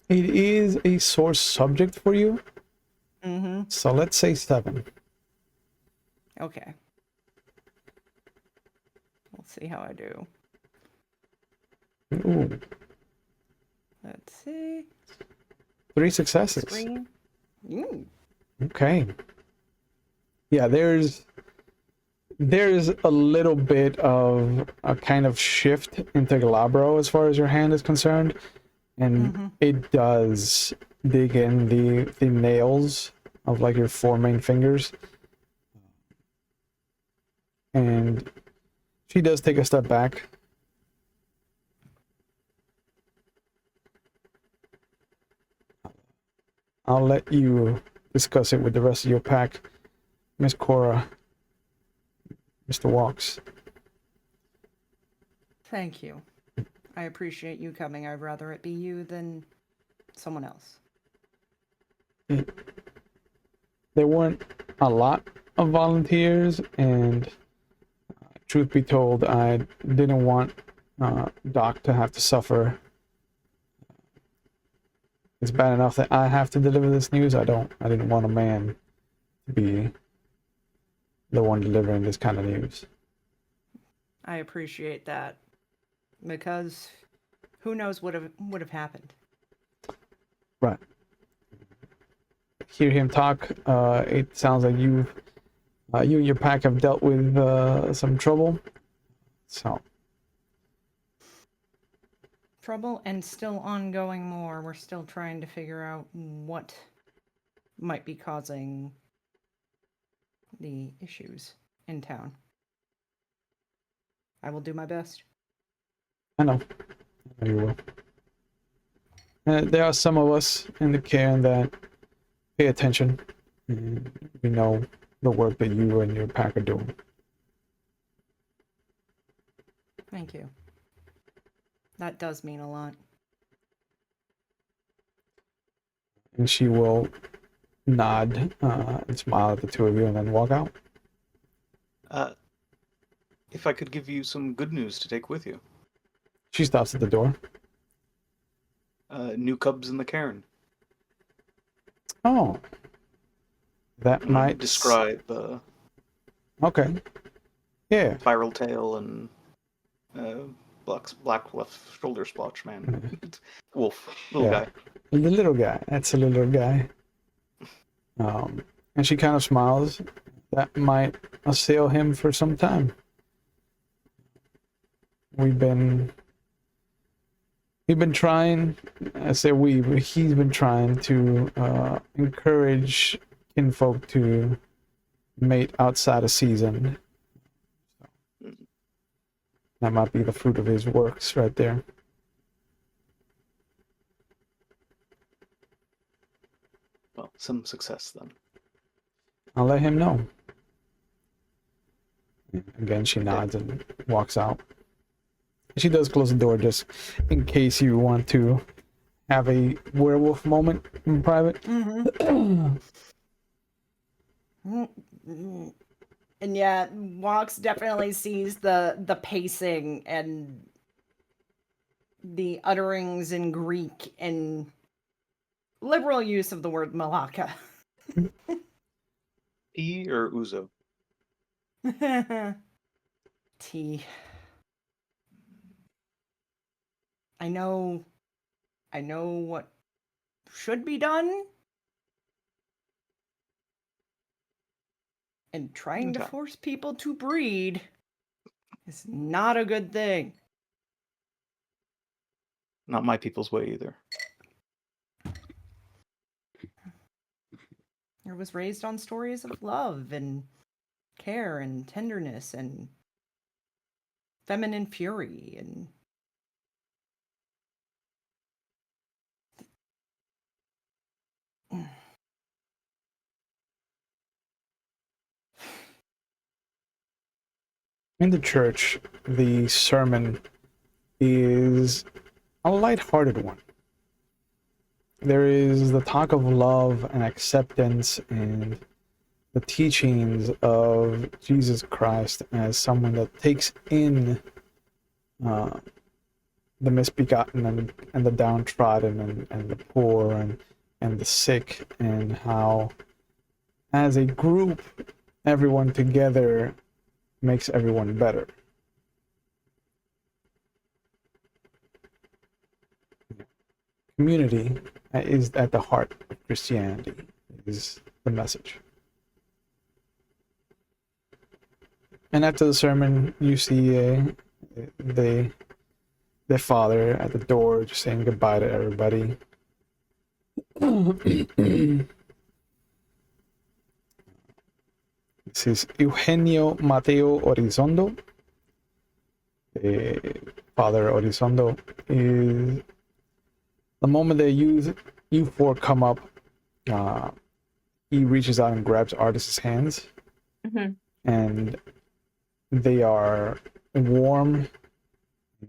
It is a sore subject for you. Mm-hmm. So let's say 7. Okay. We'll see how I do. Ooh. Let's see. 3 successes. Screen. Ooh. Okay. Yeah, there's a little bit of a kind of shift into Glabro as far as your hand is concerned. and Mhm. it does dig in the nails of like your four main fingers. And she does take a step back. I'll let you discuss it with the rest of your pack, Miss Cora, Mr. Walks. Thank you. I appreciate you coming. I'd rather it be you than someone else. There weren't a lot of volunteers, and truth be told, I didn't want Doc to have to suffer. It's bad enough that I have to deliver this news. I didn't want a man to be the one delivering this kind of news. I appreciate that. Because who knows what would have happened. Right. Hear him talk. It sounds like you and your pack have dealt with some trouble. So Trouble and still ongoing more. We're still trying to figure out what might be causing the issues in town. I will do my best. I know you will. There are some of us in the Cairn that pay attention. And we know the work that you and your pack are doing. Thank you. That does mean a lot. And she will nod and smile at the two of you and then walk out. If I could give you some good news to take with you. She stops at the door. New cubs in the cairn. Oh. That might describe okay. Yeah. spiral tail and black left shoulder splotch man. Wolf. Little guy. The little guy. That's a little guy. And she kind of smiles. That might assail him for some time. We've been trying, I say he's been trying to encourage kinfolk to mate outside of season. That might be the fruit of his works right there. Well, some success then. I'll let him know. Again, she nods and walks out. She does close the door just in case you want to have a werewolf moment in private. Mm-hmm. And yeah, Walks definitely sees the pacing and the utterings in Greek and liberal use of the word Malaka. E or Uzo? T. I know what should be done. And trying to Okay. force people to breed is not a good thing. Not my people's way either. I was raised on stories of love and care and tenderness and feminine fury and In the church, the sermon is a lighthearted one. There is the talk of love and acceptance and the teachings of Jesus Christ as someone that takes in the misbegotten and the downtrodden and the poor and the sick, and how as a group, everyone together makes everyone better. Community is at the heart of Christianity, is the message. And after the sermon, you see the the father at the door, just saying goodbye to everybody. This is Eugenio Mateo Orizondo. Father Orizondo is the moment that you four come up, he reaches out and grabs Artis's hands, and they are warm,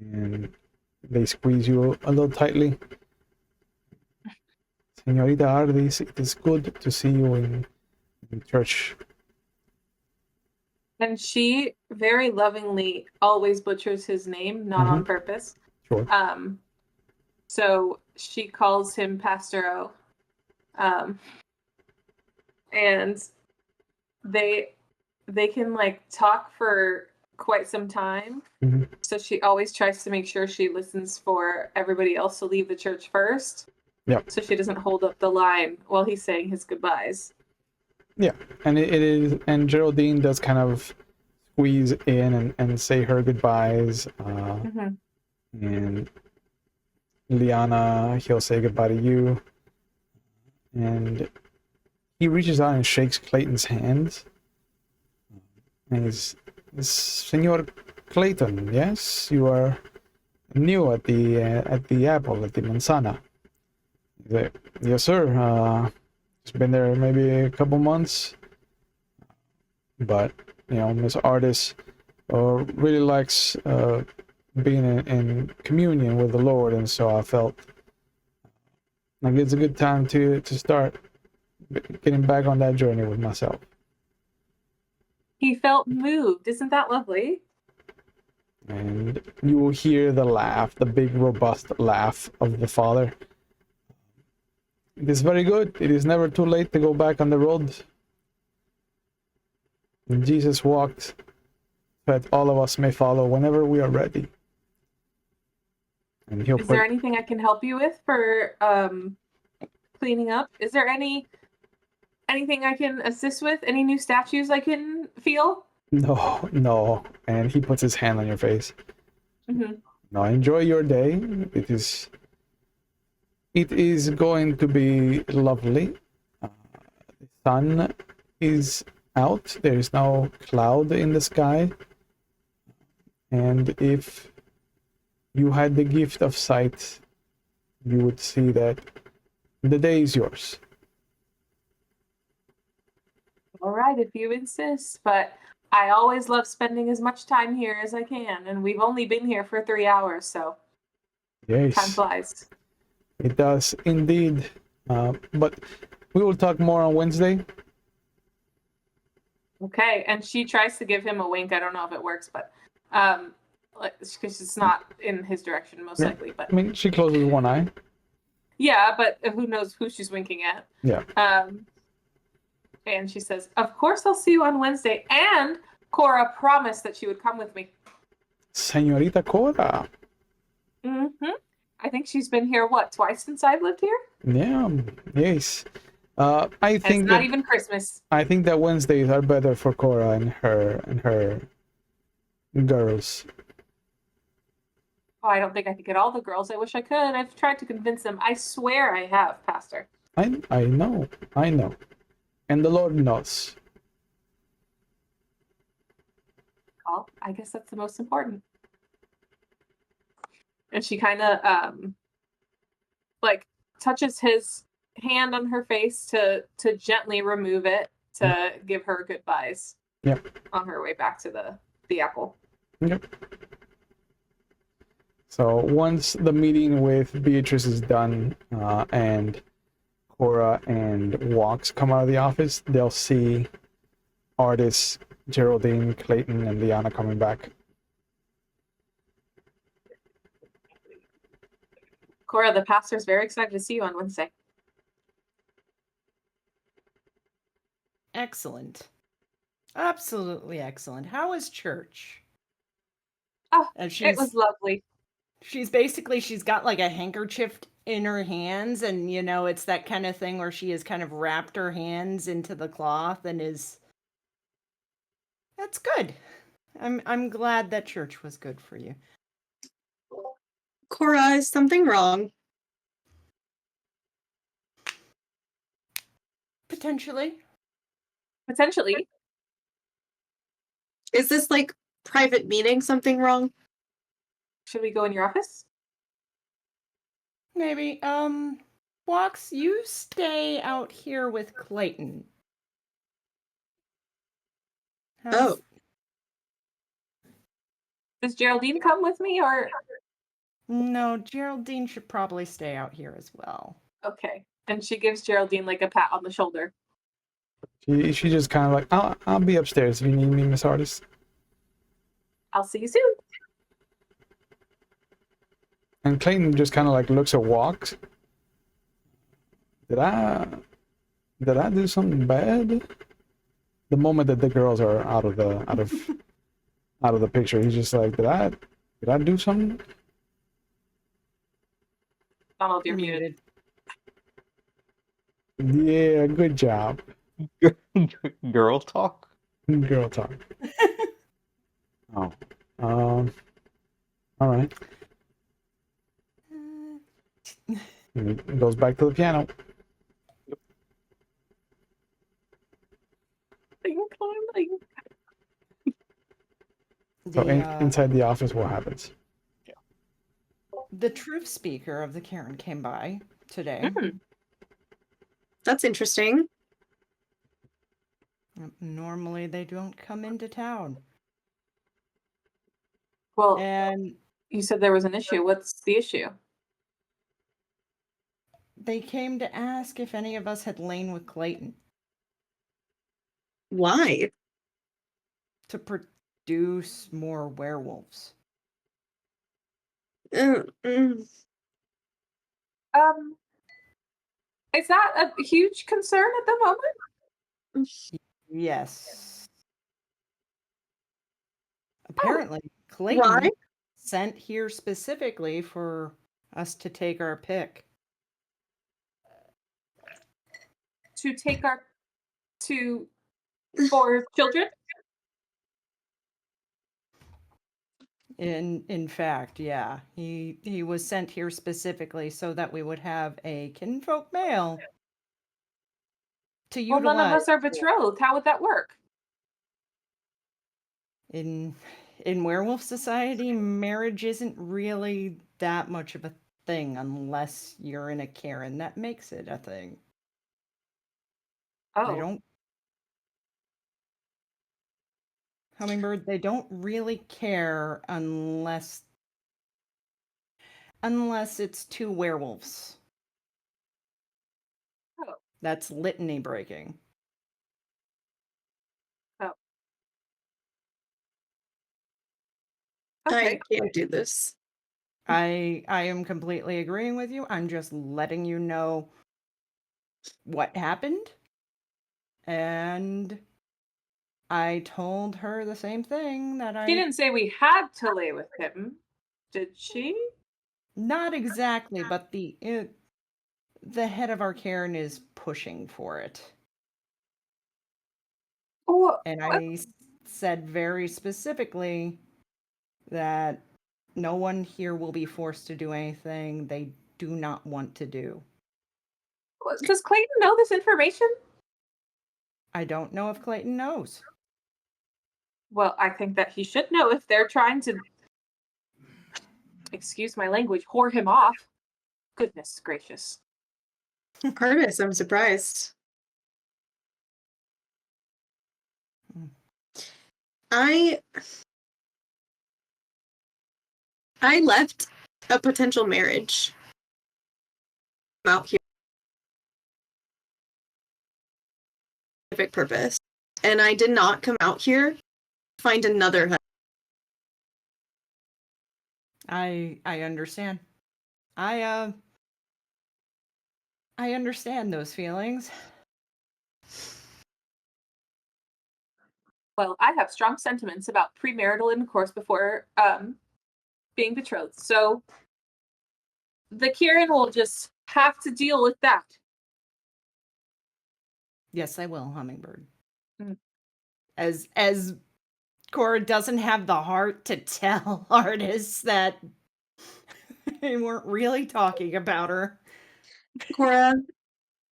and they squeeze you a little tightly. Señorita Ardis, it is good to see you in church. And she very lovingly always butchers his name, not on purpose. Sure. So she calls him Pastoro. And they can like talk for quite some time. So she always tries to make sure she listens for everybody else to leave the church first. Yep. So she doesn't hold up the line while he's saying his goodbyes. Yeah, and it is, and Geraldine does kind of squeeze in and say her goodbyes. And Liana, he'll say goodbye to you. And he reaches out and shakes Clayton's hands. And he's, Senor Clayton, yes, you are new at the apple, at the manzana. He's like, yes, sir. It's been there maybe a couple months, but you know, Miss Artis really likes being in communion with the Lord, and so I felt like it's a good time to start getting back on that journey with myself. He felt moved. Isn't that lovely? And you will hear the laugh, the big, robust laugh of the father. It is very good. It is never too late to go back on the road. Jesus walked, that all of us may follow whenever we are ready. And Is there anything I can help you with for cleaning up? Is there anything I can assist with? Any new statues I can feel? No. And he puts his hand on your face. No, enjoy your day. It is going to be lovely. The sun is out. There is no cloud in the sky. And if you had the gift of sight, you would see that the day is yours. All right, if you insist. But I always love spending as much time here as I can. And we've only been here for 3 hours, so Yes. time flies. It does indeed. But we will talk more on Wednesday. Okay, and she tries to give him a wink. I don't know if it works, but because it's not in his direction, most likely. But I mean, she closes one eye. yeah, but who knows who she's winking at? Yeah. And she says, "Of course, I'll see you on Wednesday." And Cora promised that she would come with me. Señorita Cora. I think she's been here, twice since I've lived here? Yeah, yes. I And think it's not even Christmas. I think that Wednesdays are better for Cora and her girls. Oh, I don't think I could get all the girls. I wish I could. I've tried to convince them. I swear I have, Pastor. I know. And the Lord knows. Well, I guess that's the most important. And she kind of touches his hand on her face to gently remove it to give her goodbyes. Yep. On her way back to the apple. Yep. So once the meeting with Beatrice is done, and Cora and Walks come out of the office, they'll see Artis, Geraldine, Clayton, and Liana coming back. Cora, the pastor's very excited to see you on Wednesday. Excellent. Absolutely excellent. How was church? Oh, it was lovely. She's got like a handkerchief in her hands, and you know, it's that kind of thing where she has kind of wrapped her hands into the cloth and is. That's good. I'm glad that church was good for you. Cora, is something wrong? Potentially. Potentially. Is this like private meeting something wrong? Should we go in your office? Maybe. Walks, you stay out here with Clayton. Oh. Does Geraldine come with me or? No, Geraldine should probably stay out here as well. Okay. And she gives Geraldine like a pat on the shoulder. She just kind of like, I'll be upstairs if you need me, Miss Artist. I'll see you soon. And Clayton just kind of like looks at Walks. Did I do something bad? The moment that the girls are out of the picture, he's just like, did I do something? Donald, you're muted. Yeah, good job. Girl talk? Girl talk. Oh. All right. He goes back to the piano. So inside the office, what happens? The truth speaker of the Caern came by today. Mm. That's interesting. Normally, they don't come into town. Well, And you said there was an issue. What's the issue? they came to ask if any of us had lain with Clayton Why? to produce more werewolves. Mm. Is that a huge concern at the moment? Yes. Apparently, Clayton Why? sent here specifically for us to take our pick. To take for children? In fact, yeah. He was sent here specifically so that we would have a kinfolk male to Well, utilize. none of us are betrothed. How would that work? In werewolf society, marriage isn't really that much of a thing unless you're in a Caern. That makes it a thing. Oh. They don't. Hummingbird, they don't really care unless it's two werewolves. Oh. That's litany breaking. Oh. Okay. I can't do this. I am completely agreeing with you. I'm just letting you know what happened. And I told her the same thing that She didn't say we had to lay with him, did she? Not exactly, but the head of our Caern is pushing for it. Oh, And I said very specifically that no one here will be forced to do anything they do not want to do. does Clayton know this information? I don't know if Clayton knows. Well, I think that he should know if they're trying to, excuse my language, whore him off. Goodness gracious. Artemis, I'm surprised. I left a potential marriage out here for a specific purpose, and I did not come out here to find another husband. I understand. I understand those feelings. Well, I have strong sentiments about premarital intercourse before being betrothed, so the Caern will just have to deal with that. Yes, I will, Hummingbird. Mm. As Cora doesn't have the heart to tell artists that They weren't really talking about her. Cora,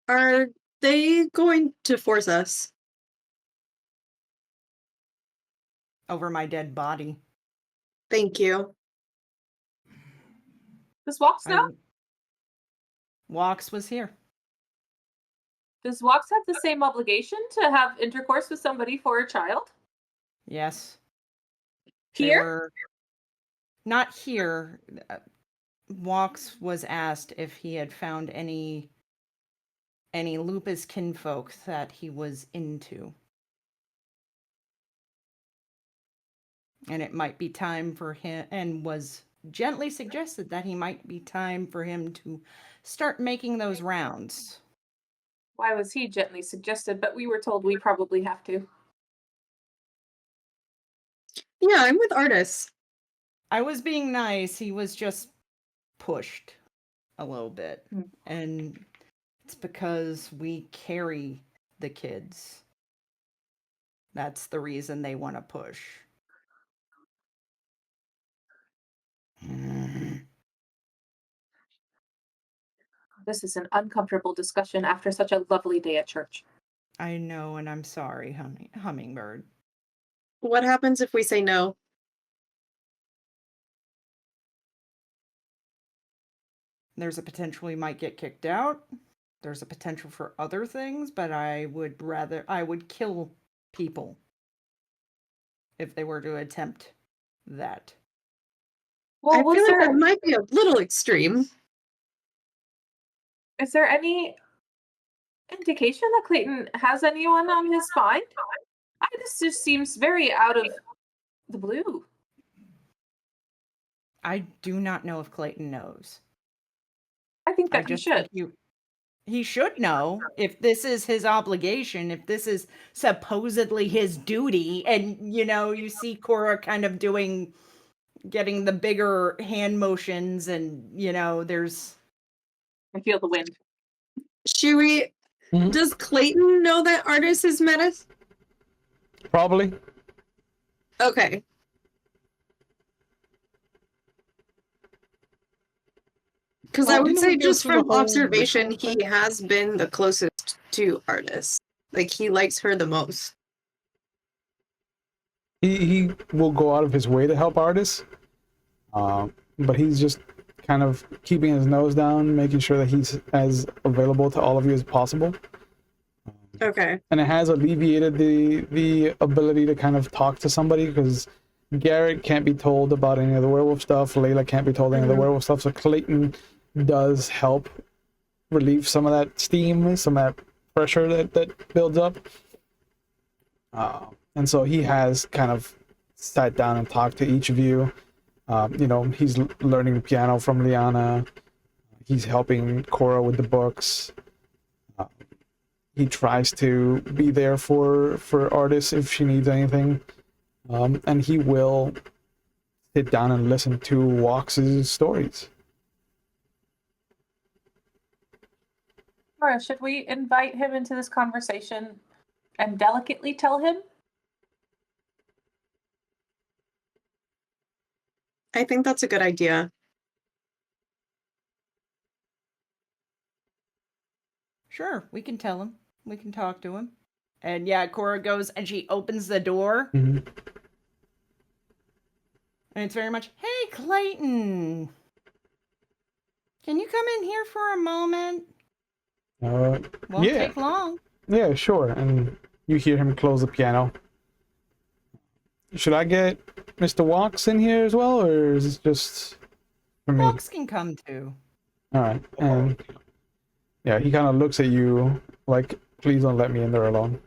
are they going to force us? Over my dead body. Thank you. Does Walks know? Walks was here. Does Walks have the same obligation to have intercourse with somebody for a child? Yes. Here? They were not here. Walks was asked if he had found any lupus kinfolk that he was into. And it might be time for him, and was gently suggested that he might be time for him to start making those rounds. Why was he gently suggested, but we were told we probably have to? Yeah, I'm with Artis. I was being nice. He was just pushed a little bit. And it's because we carry the kids. That's the reason they want to push. This is an uncomfortable discussion after such a lovely day at church. I know, and I'm sorry, Hummingbird. What happens if we say no? There's a potential we might get kicked out. There's a potential for other things, but I would kill people if they were to attempt that. Well, I feel like that might be a little extreme. Is there any indication that Clayton has anyone on his mind? This just seems very out of the blue. I do not know if Clayton knows. I think that he should. He should know if this is his obligation, if this is supposedly his duty. And, you see Cora kind of getting the bigger hand motions, and, there's... I feel the wind. Shui, does Clayton know that Artis is met us? Probably. Okay. Because I would say, just from observation, he has been the closest to Artis. Like, he likes her the most. He will go out of his way to help Artis, but he's just kind of keeping his nose down, making sure that he's as available to all of you as possible. Okay. And it has alleviated the ability to kind of talk to somebody, because Garrett can't be told about any of the werewolf stuff, Layla can't be told any of the werewolf stuff, so Clayton does help relieve some of that steam, some of that pressure that builds up. And so he has kind of sat down and talked to each of you. He's learning the piano from Liana. He's helping Cora with the books. He tries to be there for Artis if she needs anything. And he will sit down and listen to Walks' stories. Cora, should we invite him into this conversation and delicately tell him? I think that's a good idea. Sure, we can tell him. We can talk to him. And yeah, Cora goes and she opens the door. Mm-hmm. And it's very much, hey, Clayton. Can you come in here for a moment? Won't take long. Yeah, sure. And you hear him close the piano. Should I get Mr. Walks in here as well, or is it just for me? Walks can come too. All right. And yeah, he kind of looks at you like, please don't let me in there alone.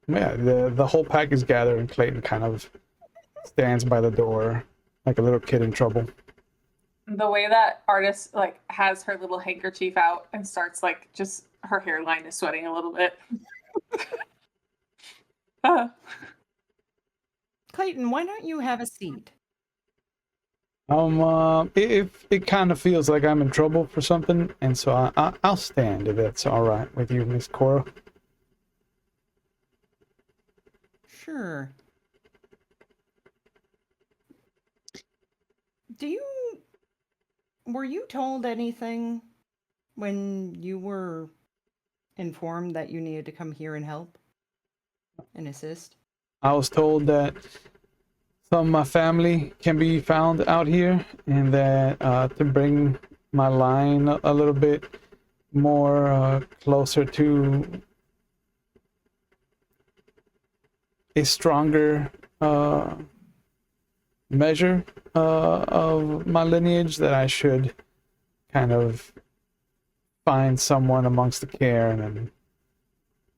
Yeah, the whole pack is gathered, and Clayton kind of stands by the door like a little kid in trouble. The way that Artis has her little handkerchief out and starts just her hairline is sweating a little bit. Clayton, why don't you have a seat? If it kind of feels like I'm in trouble for something, and so I'll stand if that's all right with you, Miss Cora. Sure. Were you told anything when you were informed that you needed to come here and help and assist? I was told that some of my family can be found out here, and that to bring my line a little bit more closer to a stronger measure of my lineage, that I should kind of find someone amongst the Caern and,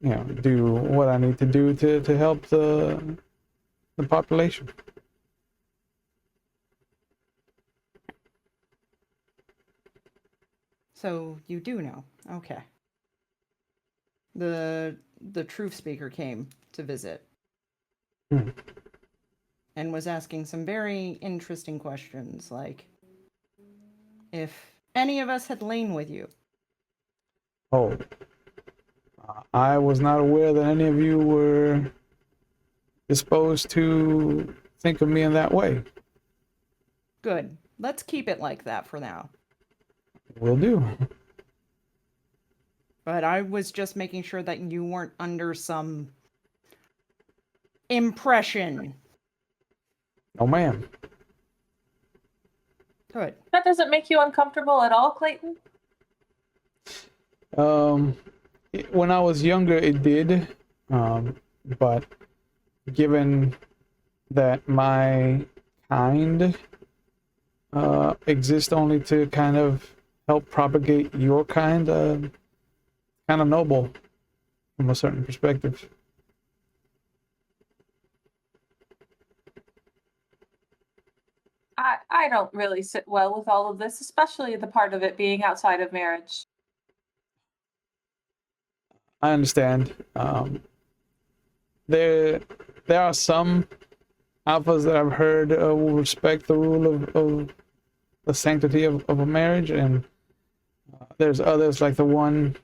you know, do what I need to do to help the population. So you do know. Okay. The truth speaker came to visit. And was asking some very interesting questions, like if any of us had lain with you. Oh, I was not aware that any of you were disposed to think of me in that way. Good. Let's keep it like that for now. Will do. But I was just making sure that you weren't under some impression. Oh, ma'am. Good. That doesn't make you uncomfortable at all, Clayton? When I was younger, it did. But given that my kind exist only to kind of help propagate your kind, kind of noble from a certain perspective. I don't really sit well with all of this, especially the part of it being outside of marriage. I understand. There are some alphas that I've heard will respect the rule of the sanctity of a marriage, and there's others like the one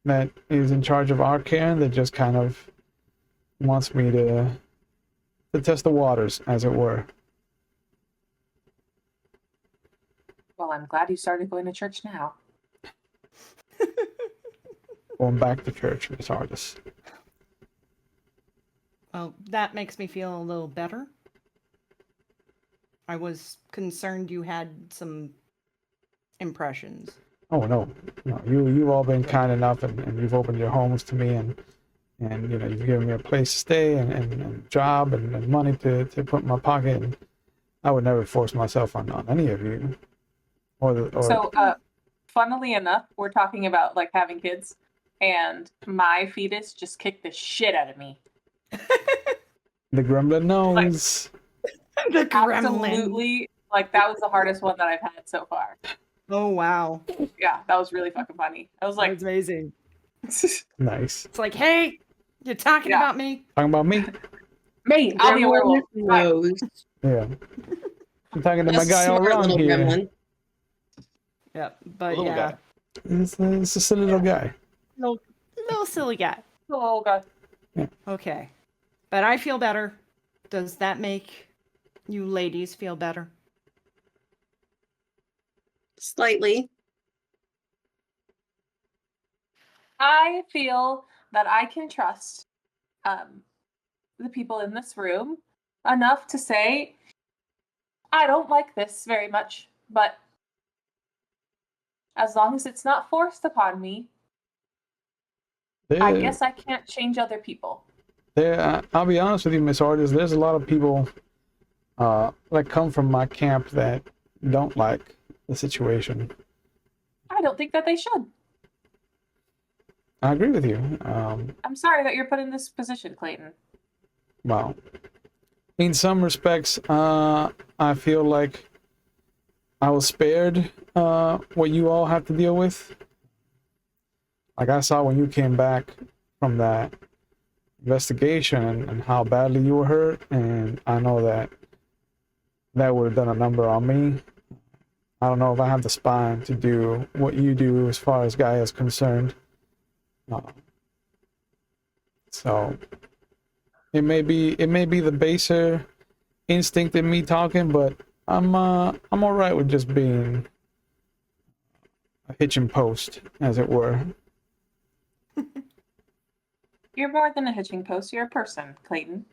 that is in charge of our Caern that just kind of wants me to test the waters, as it were. Well, I'm glad you started going to church now. Going back to church, Miss Artis. Well, that makes me feel a little better. I was concerned you had some impressions. Oh no, you've all been kind enough, and you've opened your homes to me, and you know, you've given me a place to stay and job and money to put in my pocket, and I would never force myself on any of you. So, funnily enough, we're talking about like having kids, and my fetus just kicked the shit out of me. The gremlin knows. The gremlin. Absolutely, like that was the hardest one that I've had so far. Oh wow. Yeah, that was really fucking funny. I was like, That's amazing. Nice. It's like, hey, you're talking about me? Talking about me? mate, I'll be a werewolf. Knows. Yeah. I'm talking to my That's a guy all smart around little here. gremlin. Yep, but Little yeah. guy. It's a silly little guy. Little silly guy. Oh god. Okay. But I feel better. Does that make you ladies feel better? Slightly. I feel that I can trust the people in this room enough to say, I don't like this very much, but as long as it's not forced upon me, I guess I can't change other people. I'll be honest with you, Miss Artis, there's a lot of people that come from my camp that don't like the situation. I don't think that they should. I agree with you. I'm sorry that you're put in this position, Clayton. Well, in some respects, I feel like I was spared what you all have to deal with. Like I saw when you came back from that investigation and how badly you were hurt, and I know that would have done a number on me. I don't know if I have the spine to do what you do as far as Gaia is concerned. So it may be the baser instinct in me talking, but I'm all right with just being a hitching post, as it were. You're more than a hitching post. You're a person, Clayton.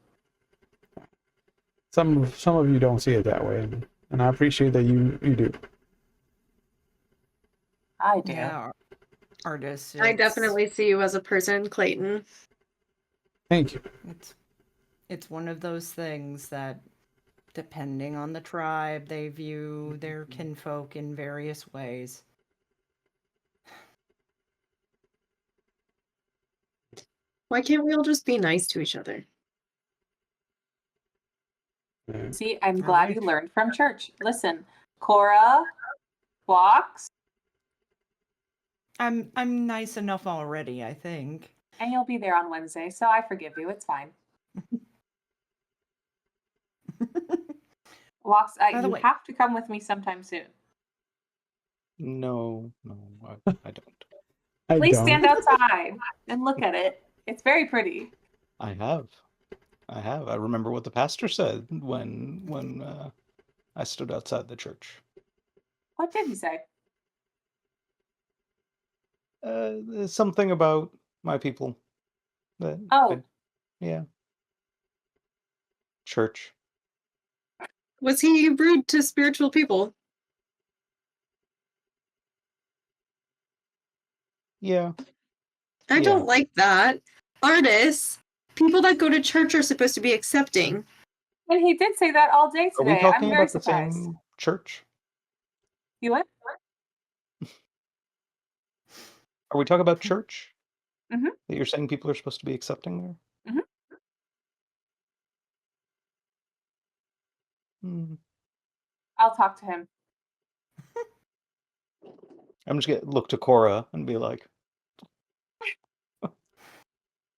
Some of you don't see it that way, and I appreciate that you do. I do. Yeah, artist. I it's- definitely see you as a person, Clayton. Thank you. It's one of those things that, depending on the tribe, they view their kinfolk in various ways. Why can't we all just be nice to each other? Yeah. See, I'm All glad right. you learned from church. Listen, Cora walks, I'm nice enough already, I think. and you'll be there on Wednesday, so I forgive you. It's fine. Walks, By the you way- have to come with me sometime soon. No, I don't. Please don't. stand outside and look at it. It's very pretty. I have. I remember what the pastor said when I stood outside the church. What did he say? There's something about my people. That Oh. yeah. Church. Was he rude to spiritual people? Yeah. I Yeah. don't like that. Artists, people that go to church are supposed to be accepting. And he did say that all day Are we today. I'm talking very about the surprised. same church? You what? Are we talking about church? Mhm. That you're saying people are supposed to be accepting there? Mhm. Hmm. I'll talk to him. I'm just gonna look to Cora and be like,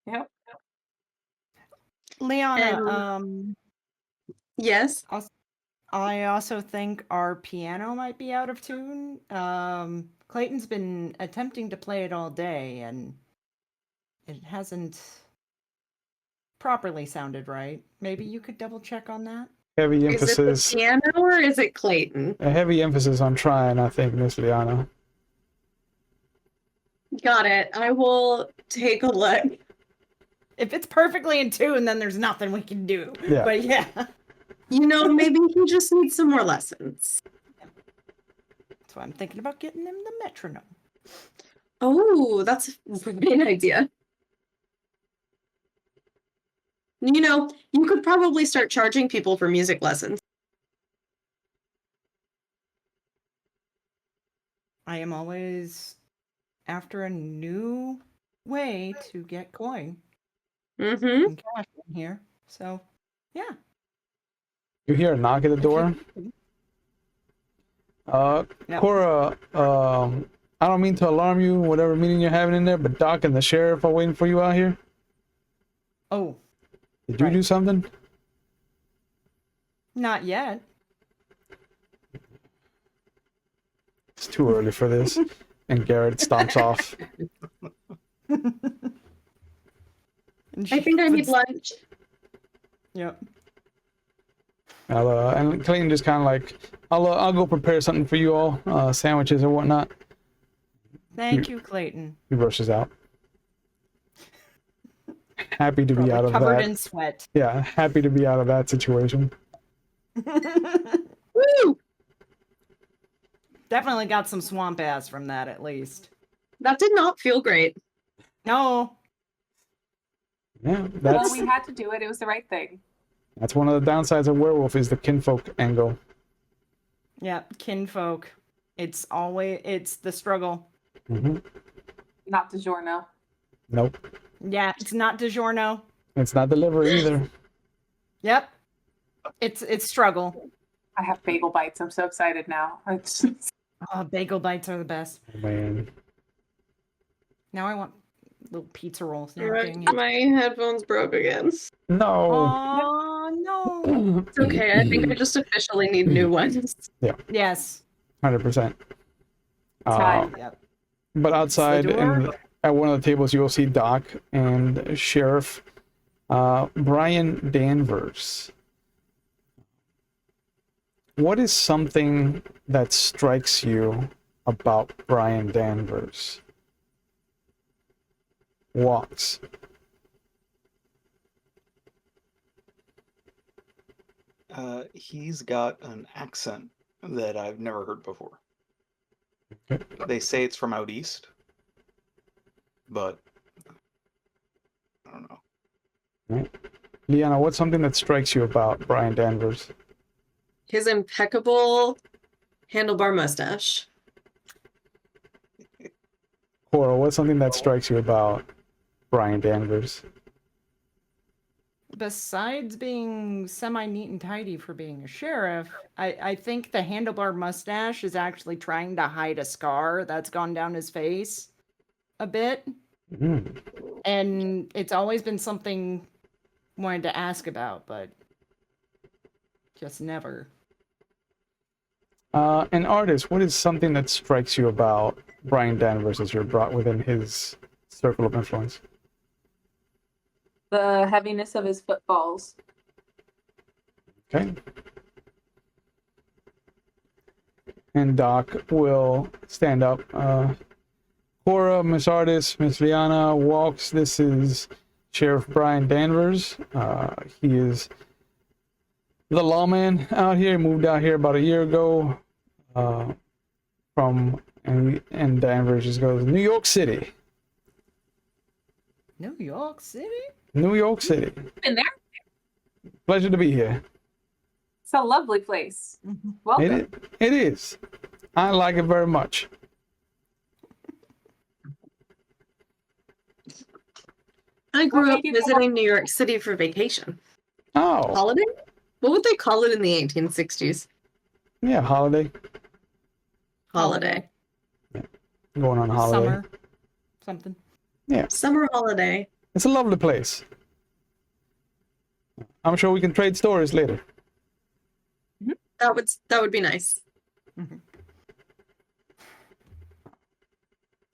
Yep. Liana, Yes. I also think our piano might be out of tune. Clayton's been attempting to play it all day, and it hasn't properly sounded right. Maybe you could double check on that? Heavy Is it the emphasis. piano or is it Clayton? A heavy emphasis on trying, I think, Miss Liana. Got it. I will take a look. If it's perfectly in tune, then there's nothing we can do. Yeah. But yeah. You know, maybe he just needs some more lessons. So I'm thinking about getting him the metronome. Oh, that's a great idea. You know, you could probably start charging people for music lessons. I am always after a new way to get coin Mm-hmm. and cash in here. So, yeah. You hear a knock at the door. Yep. Cora, I don't mean to alarm you, whatever meeting you're having in there, but Doc and the sheriff are waiting for you out here. Oh, Did you Right. do something? not yet. It's too early for this. And Garrett stomps off. And I think I need puts- lunch. Yep. And Clayton just kind of like, I'll go prepare something for you all, sandwiches or whatnot. Thank you, Clayton. He rushes out. Happy to be Probably out of covered that. in sweat. Yeah, happy to be out of that situation. Woo! Definitely got some swamp ass from that, at least. That did not feel great. No. Yeah, Well, that's we had to do it. It was the right thing. that's one of the downsides of werewolf is the kinfolk angle. Yeah, kinfolk. It's the struggle. Hmm. Not DiGiorno. Nope, Yeah, it's not DiGiorno. it's not delivery either. Yep. It's struggle. I have bagel bites. I'm so excited now. It's Oh, bagel bites are the best. Oh, man, Now I want little pizza rolls. Now, Right, dang it. my headphones broke again. no. Oh, no. It's okay. I think I just officially need new ones. Yes. 100%. time. Yep. But outside, door. at one of the tables, you will see Doc and Sheriff Brian Danvers. What is something that strikes you about Brian Danvers? Walks. He's got an accent that I've never heard before. Okay. They say it's from out east, but I don't know. Right. Liana, what's something that strikes you about Brian Danvers? His impeccable handlebar mustache. Cora, what's something that strikes you about Brian Danvers? Besides being semi-neat and tidy for being a sheriff, I think the handlebar mustache is actually trying to hide a scar that's gone down his face a bit. Mm. And it's always been something I wanted to ask about, but just never. An artist, what is something that strikes you about Brian Danvers as you're brought within his circle of influence? The heaviness of his footfalls. Okay. And Doc will stand up. Cora, Miss Artist, Miss Liana walks. This is Sheriff Brian Danvers. He is the lawman out here. He moved out here about a year ago. And Danvers just goes, New York City. New York City? New York City. Been there? Pleasure to be here. It's a lovely place. Welcome. It is. I like it very much. I grew What up made you visiting New York City for vacation. Oh, Holiday? What would they call it in the 1860s? yeah, holiday. Holiday. Going on holiday. Summer. Something. Summer holiday. It's a lovely place. I'm sure we can trade stories later. That would be nice.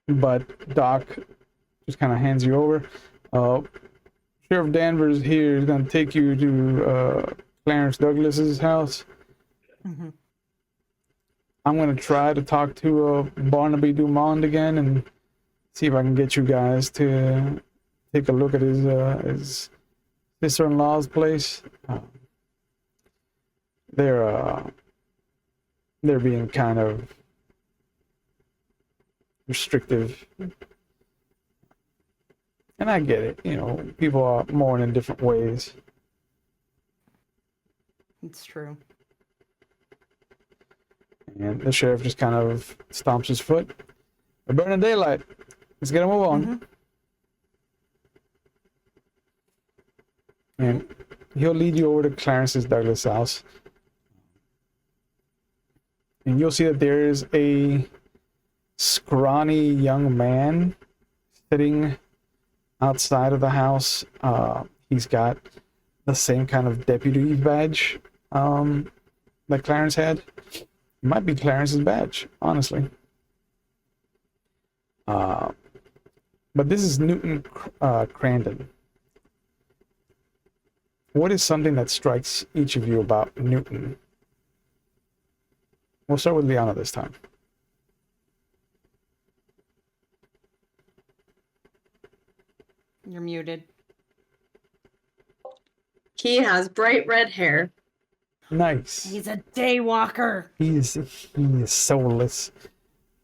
But Doc just kind of hands you over. Sheriff Danvers here is going to take you to Clarence Douglas's house. Mm-hmm. I'm going to try to talk to Barnaby Dumond again and see if I can get you guys to take a look at his sister-in-law's place. They're being kind of restrictive. And I get it, people are mourn in different ways. It's true. And the sheriff just kind of stomps his foot. We're burning daylight. Let's get a move on. Mm-hmm. And he'll lead you over to Clarence's Douglas house. And you'll see that there is a scrawny young man sitting outside of the house. He's got the same kind of deputy badge that Clarence had. It might be Clarence's badge, honestly. But this is Newton Crandon. What is something that strikes each of you about Newton? We'll start with Liana this time. You're muted. He has bright red hair. Nice. He's a daywalker. He is soulless.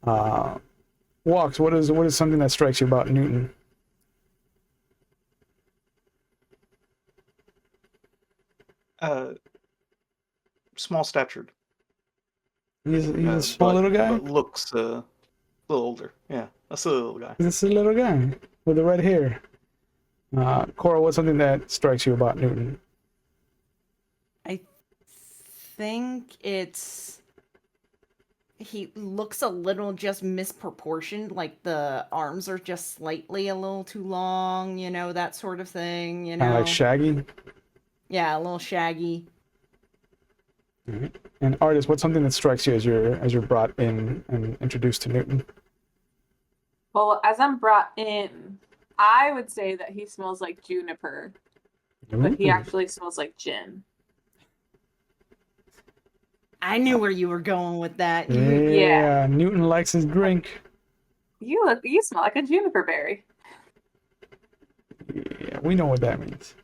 Walks, what is something that strikes you about Newton? Small statured. He's a small little guy? But looks a little older. Yeah, a silly little guy. He's a little guy with the red hair. Cora, what's something that strikes you about Newton? I think he looks a little just misproportioned, like the arms are just slightly a little too long, that sort of thing, Kind of like Shaggy? Yeah, a little shaggy. All right. And Artist, what's something that strikes you as you're brought in and introduced to Newton? Well, as I'm brought in, I would say that he smells like juniper, but he Ooh. actually smells like gin. I knew where you were going with that. Yeah, Newton likes his drink. You smell like a juniper berry. Yeah, we know what that means.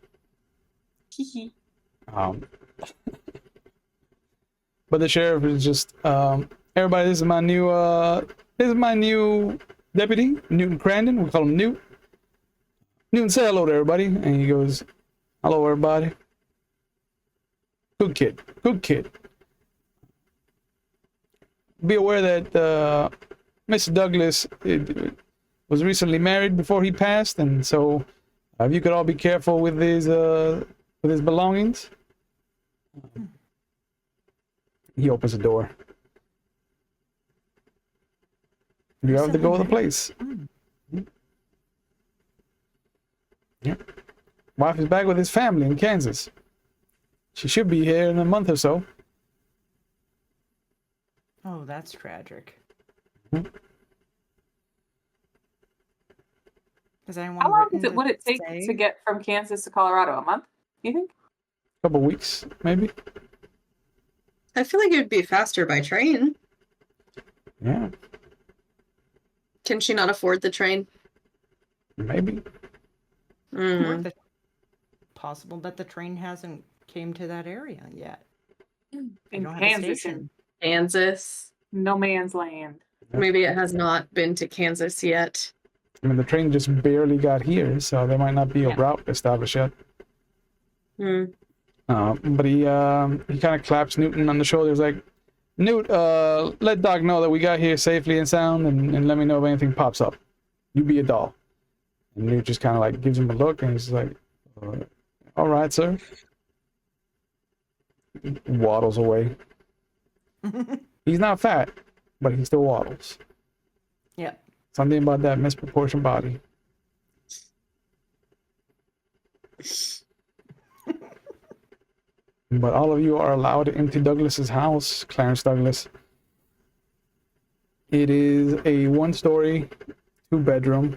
But the sheriff is just, everybody, this is my new deputy, Newton Crandon. We call him Newt. Newton, say hello to everybody. And he goes, hello, everybody. Good kid. Good kid. Be aware that Mr. Douglas was recently married before he passed, and so if you could all be careful with his belongings. He opens the door. You have to go to the place. Yep. Wife is back with his family in Kansas. She should be here in a month or so. Oh, that's tragic. Mm-hmm. How long would it take to get from Kansas to Colorado? A month, you think? A couple weeks, maybe. I feel like it would be faster by train. Yeah. Can she not afford the train? Maybe. Possible that the train hasn't came to that area yet. In Kansas. Kansas. No man's land. Maybe it has not been to Kansas yet. I mean, the train just barely got here, so there might not be a route established yet. But he kind of claps Newton on the shoulder. He's like, Newt, let Doc know that we got here safely and sound, and let me know if anything pops up. You be a doll. And Newt just kind of like gives him a look, and he's like, all right, sir. Waddles away. He's not fat, but he still waddles. Yep. Something about that misproportioned body. But all of you are allowed into Douglas's house, Clarence Douglas. It is a 1-story, 2-bedroom.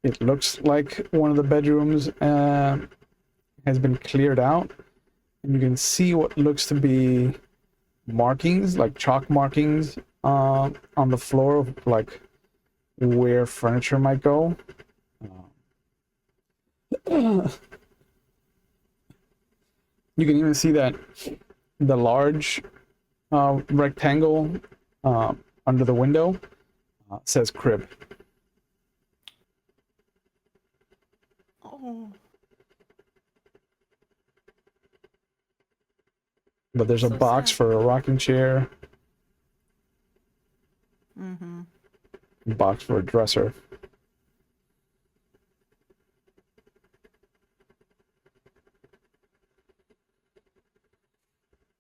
It looks like one of the bedrooms has been cleared out. And you can see what looks to be markings, like chalk markings, on the floor of like where furniture might go. You can even see that the large rectangle under the window says crib. Oh. But there's a box for a rocking chair. Box for a dresser.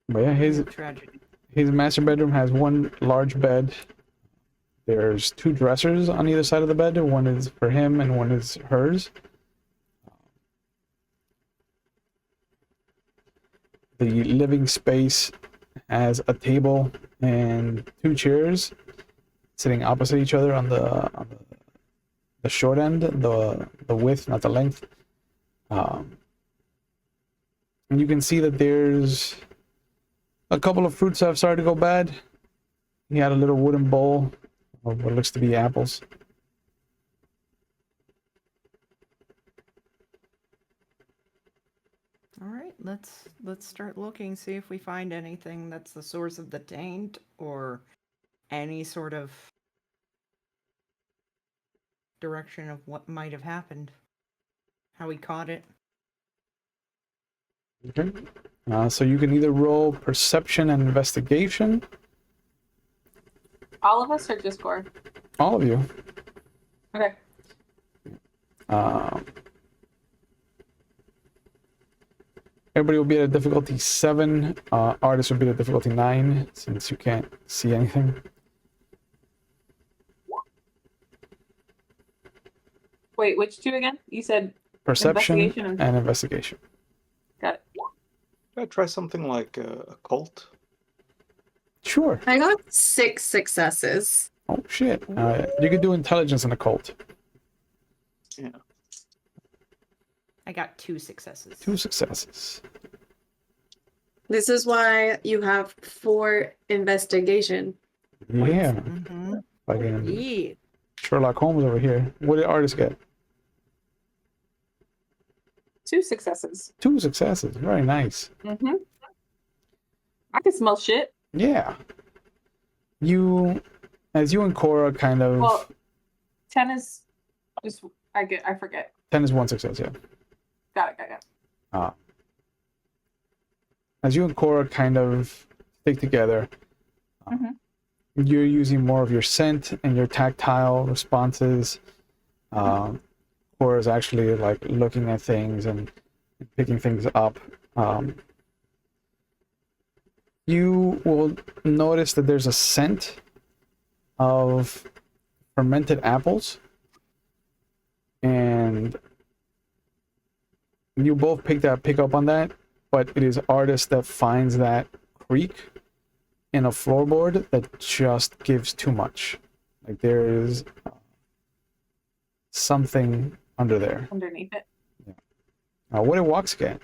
But yeah, his master bedroom has one large bed. There's 2 dressers on either side of the bed. One is for him and one is hers. The living space has a table and 2 chairs sitting opposite each other on the short end, the width, not the length. And you can see that there's a couple of fruits that have started to go bad. He had a little wooden bowl of what looks to be apples. All right, let's start looking, see if we find anything that's the source of the taint or any sort of direction of what might have happened, how he caught it. Okay. So you can either roll perception and investigation. All of us or just Gore? All of you. Okay. Everybody will be at a difficulty 7. Artist will be at a difficulty 9, since you can't see anything. Wait, which 2 again? You said Perception investigation and investigation. Got it. Could I try something like a cult? Sure. I got 6 successes. Oh, shit. You could do intelligence in a cult. Yeah. I got 2 successes. 2 successes. This is why you have 4 investigation. Yeah. Mm-hmm. Fucking Yeah. Sherlock Holmes over here. What did artist get? 2 successes. 2 successes. Very nice. Mm-hmm. I can smell shit. Yeah. As you and Cora kind of... Well, 10 is just I forget. 10 is 1 success, yeah. Got it. As you and Cora kind of stick together, Mhm. you're using more of your scent and your tactile responses. Cora's actually like looking at things and picking things up. You will notice that there's a scent of fermented apples, and you both pick up on that, but it is artist that finds that creak in a floorboard that just gives too much. Like there is something under there. Underneath it. What did Walks get?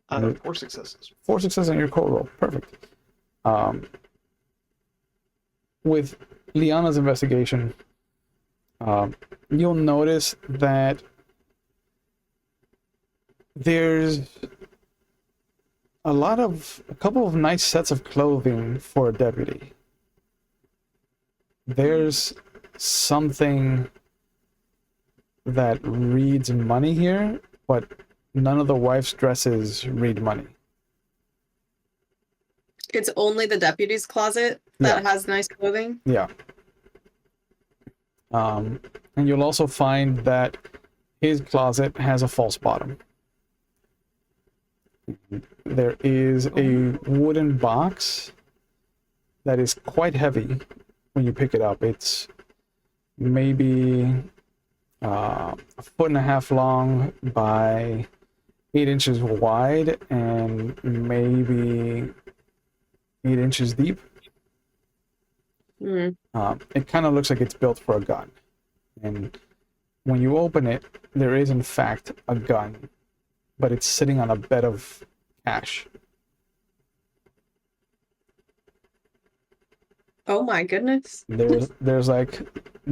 4 successes. 4 successes on your code roll. Perfect. With Liana's investigation, you'll notice that there's a couple of nice sets of clothing for a deputy. There's something that reads money here, but none of the wife's dresses read money. It's only the deputy's closet that has nice clothing. Yeah. And you'll also find that his closet has a false bottom. There is a wooden box that is quite heavy when you pick it up. It's maybe a 1.5 feet long by 8 inches wide and maybe 8 inches deep. Mm. It kind of looks like it's built for a gun. And when you open it, there is in fact a gun, but it's sitting on a bed of cash. Oh my goodness. There's like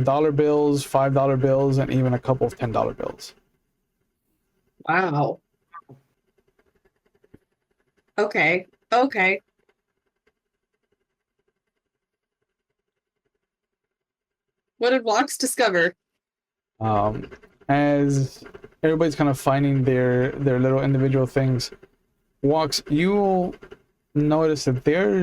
dollar bills, $5 bills, and even a couple of $10 bills. Wow. Okay. What did Walks discover? As everybody's kind of finding their little individual things, Walks, you'll notice that there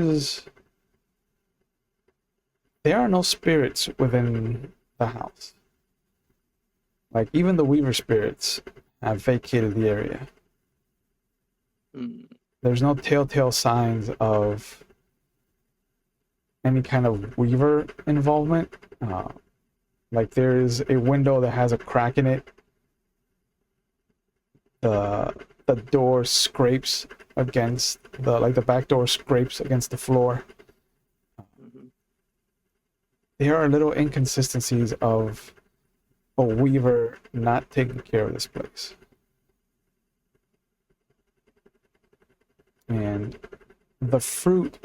are no spirits within the house. Like even the Weaver spirits have vacated the area. There's no telltale signs of any kind of Weaver involvement. Like there is a window that has a crack in it. The door scrapes against the back door scrapes against the floor. There are little inconsistencies of a Weaver not taking care of this place. And the fruit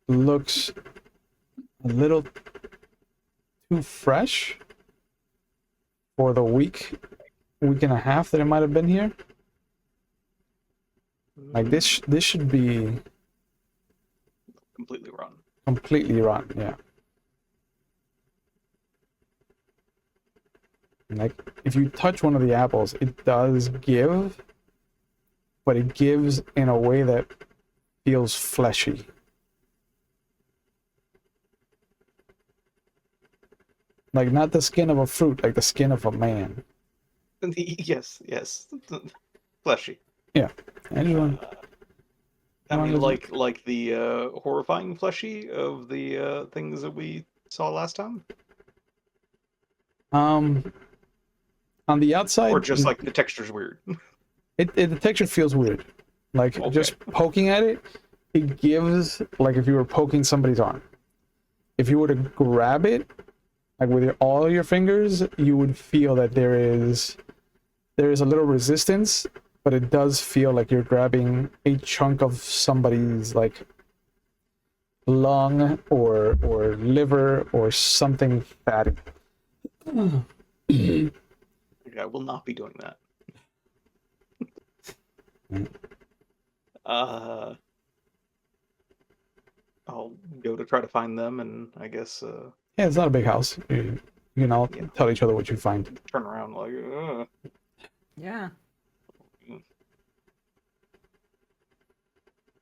looks a little too fresh for the week and a half that it might have been here. Like this should be Completely rotten. Completely rotten, yeah. Like if you touch one of the apples, it does give, but it gives in a way that feels fleshy. Like not the skin of a fruit, like the skin of a man. Yes. Fleshy. Yeah. I just want, I mean, like the horrifying fleshy of the things that we saw last time? on the outside, Or just like the texture's weird? the texture feels weird. Like Okay. just poking at it, it gives like if you were poking somebody's arm. If you were to grab it, like with all your fingers, you would feel that there is a little resistance, but it does feel like you're grabbing a chunk of somebody's like lung or liver or something fatty. I will not be doing that. I'll go to try to find them, and I guess Yeah, it's not a big house. You can all tell each other what you find. turn around like. Yeah.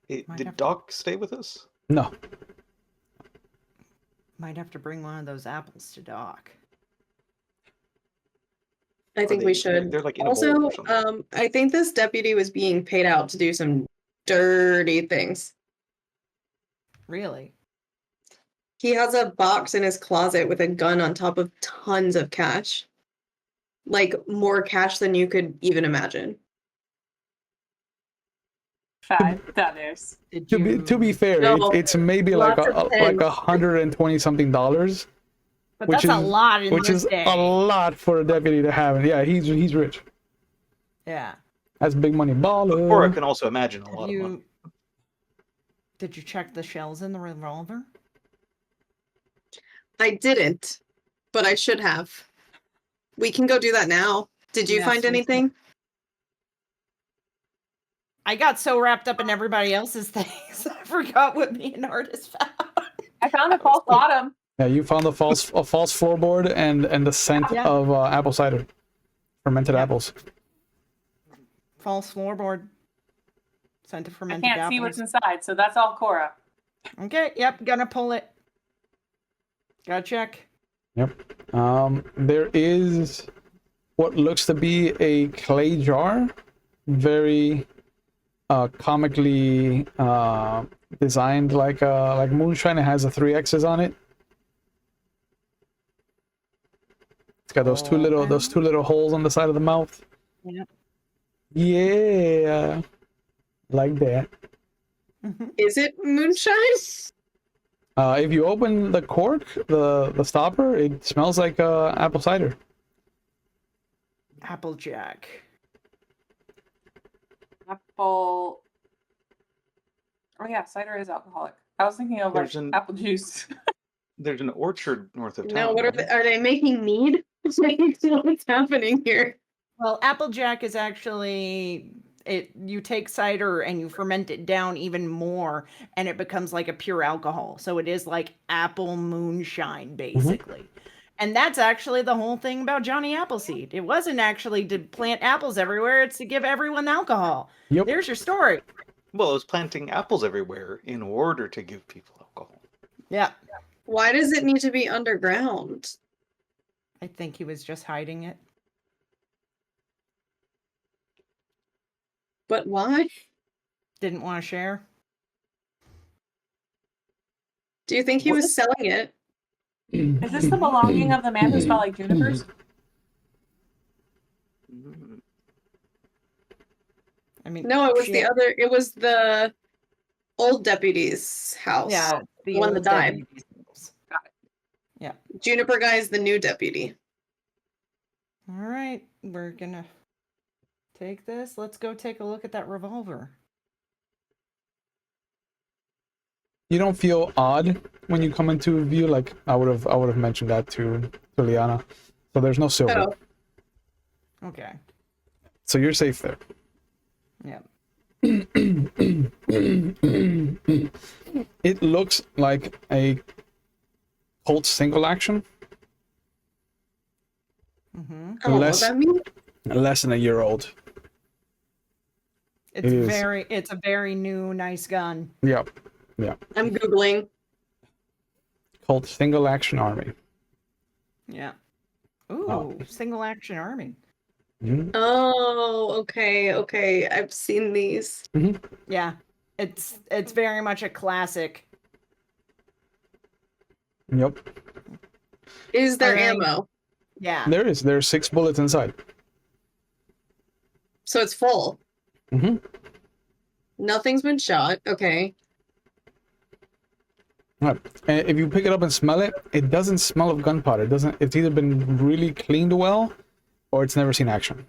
Did Doc stay with us? No. Might have to bring one of those apples to Doc. I think we should. They're like in a bowl Also, or something. I think this deputy was being paid out to do some dirty things. Really? He has a box in his closet with a gun on top of tons of cash. Like more cash than you could even imagine. $5. To be fair, No, it's maybe like lots of like pens. $120 something, But which that's a is- lot in which this is day. a lot for a deputy to have. And yeah, he's rich. Yeah. That's big money baller. Or I can also imagine a Have lot of money. Did you check the shells in the revolver? I didn't, but I should have. We can go do that now. Did you Yes, find we can. anything? I got so wrapped up in everybody else's things, I forgot what me and Artist found. I found a false bottom. Yeah, you found a false floorboard and the scent Yeah. of apple cider, fermented apples. False floorboard. Scent of I fermented can't apples. see what's inside, so that's all Cora. Okay, yep, gonna pull it. Gotta check. Yep. There is what looks to be a clay jar, very comically designed like moonshine. It has the 3 X's on it. It's got those two little holes on the side of the mouth. Yep. Yeah, like that. Is it moonshine? If you open the cork, the stopper, it smells like apple cider. Applejack. Apple. Oh yeah, cider is alcoholic. I was thinking of like There's apple juice. There's an orchard north of town. No, what are right? they making mead? What's happening here? Well, Applejack is actually you take cider and you ferment it down even more and it becomes like a pure alcohol. So it is like apple moonshine basically. And that's actually the whole thing about Johnny Appleseed. It wasn't actually to plant apples everywhere, it's to give everyone alcohol. Yep. There's your story. Well, I was planting apples everywhere in order to give people alcohol. Yeah. Why does it need to be underground? I think he was just hiding it. But why? Didn't want to share. Do you think he was selling it? Is this the belonging of the man who smelled like junipers? Mm. I mean, No, it was she- the other. It was the old deputy's house. Yeah, the one that old died. deputies. Yeah. Juniper guy is the new deputy. All right, we're gonna take this. Let's go take a look at that revolver. You don't feel odd when you come into view. Like I would have mentioned that to Liana. So there's no silver. Oh. Okay. So you're safe there. Yeah. It looks like a Colt single action. Mm-hmm. I don't know what Less- that means. Less than a year old. It's It is. it's a very new, nice gun. Yep. I'm Googling. Colt single action army. Yeah. Ooh, Oh. single action army. Mhm. Oh, okay. I've seen these. Yeah. It's very much a classic. Yep. Is there Alright. ammo? Yeah. There's 6 bullets inside. So it's full. Mm-hmm. Nothing's been shot. Okay. Right. And if you pick it up and smell it, it doesn't smell of gunpowder. It doesn't. It's either been really cleaned well, or it's never seen action.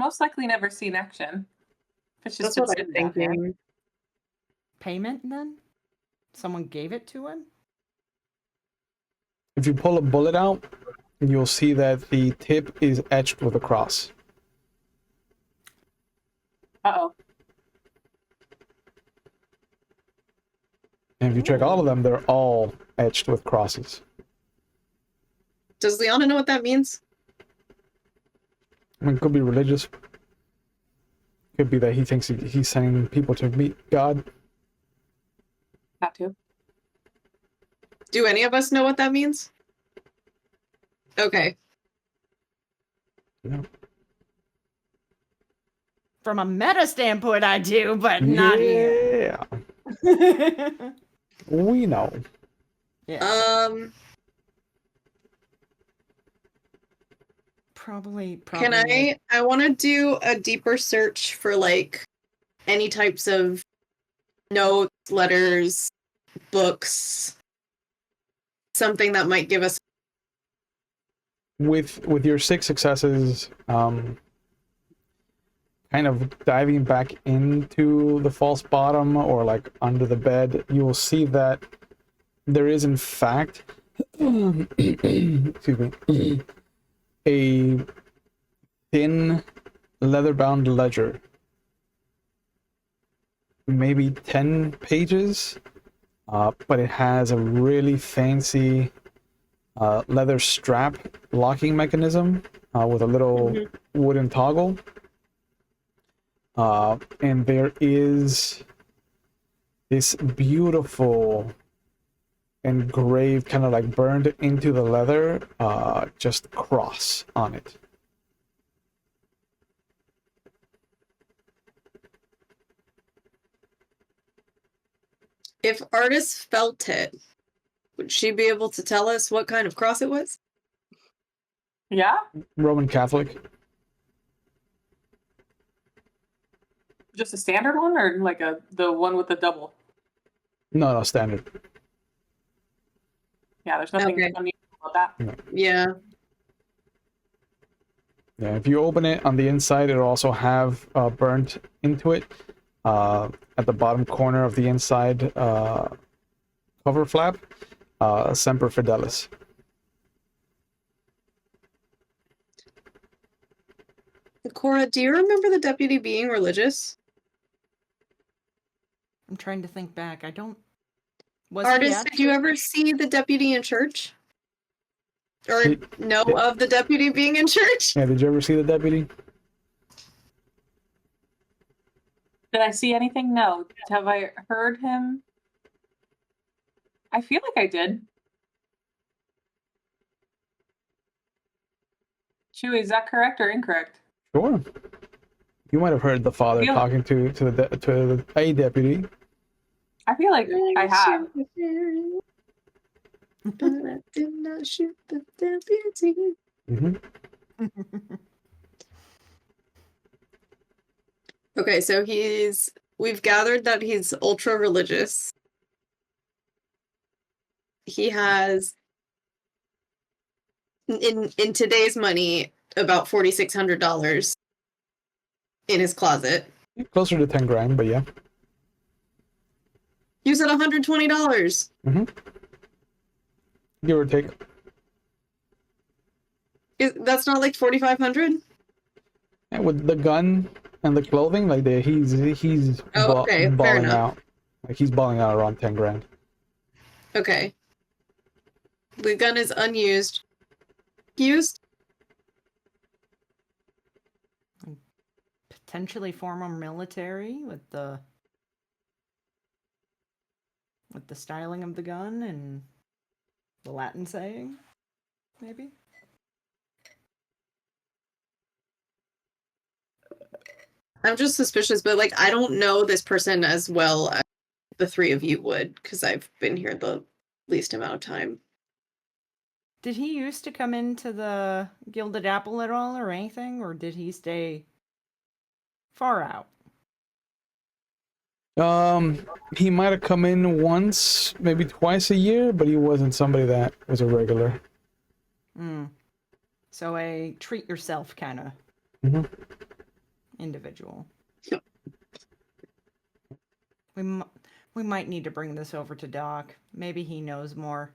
most likely never seen action. It's just That's what been I'm sitting down there. thinking. Payment then? Someone gave it to him? If you pull a bullet out, you'll see that the tip is etched with a cross. Uh-oh. And if you check all of them, they're all etched with crosses. Does Liana know what that means? I mean, it could be religious. Could be that he thinks he's sending people to meet God. That too. Do any of us know what that means? Okay. No. From a meta standpoint, I do, but not here. Yeah, we know. Yeah. Probably. Can I want to do a deeper search for like any types of notes, letters, books, something that might give us. With your 6 successes, kind of diving back into the false bottom or like under the bed, you will see that there is in fact excuse me, a thin leather-bound ledger, maybe 10 pages, but it has a really fancy leather strap locking mechanism with a little wooden toggle. And there is this beautiful engraved, kind of like burned into the leather, just cross on it. If Artis felt it, would she be able to tell us what kind of cross it was? Yeah? Roman Catholic. Just a standard one, or like the one with the double? No, standard. Yeah, there's nothing Okay. unusual about that. Yeah. Yeah, if you open it on the inside, it'll also have burnt into it at the bottom corner of the inside cover flap, Semper Fidelis. Cora, do you remember the deputy being religious? I'm trying to think back. I don't. Was Artis, he did you ever see the deputy in church? Or Did- know of the deputy being in church? Yeah, did you ever see the deputy? Did I see anything? No. Have I heard him? I feel like I did. Chewie, is that correct or incorrect? Sure. You might have heard the father Yeah. talking to a deputy. I feel like I have. But I did not shoot the deputy. Mm-hmm. Okay, so we've gathered that he's ultra religious. He has in today's money about $4,600 in his closet. Closer to 10 grand, but yeah. You said $120. Mm-hmm. Give or take. That's not like $4,500? And with the gun and the clothing, like he's okay, fair balling enough. out. Like he's balling out around 10 grand. Okay. The gun is unused. Used? potentially former military with the styling of the gun and the Latin saying, maybe? I'm just suspicious, but like I don't know this person as well as the three of you would, because I've been here the least amount of time. Did he used to come into the Gilded Apple at all or anything, or did he stay far out? He might have come in once, maybe twice a year, but he wasn't somebody that was a regular. So a treat yourself kind of. Mm-hmm. individual. We might need to bring this over to Doc. Maybe he knows more.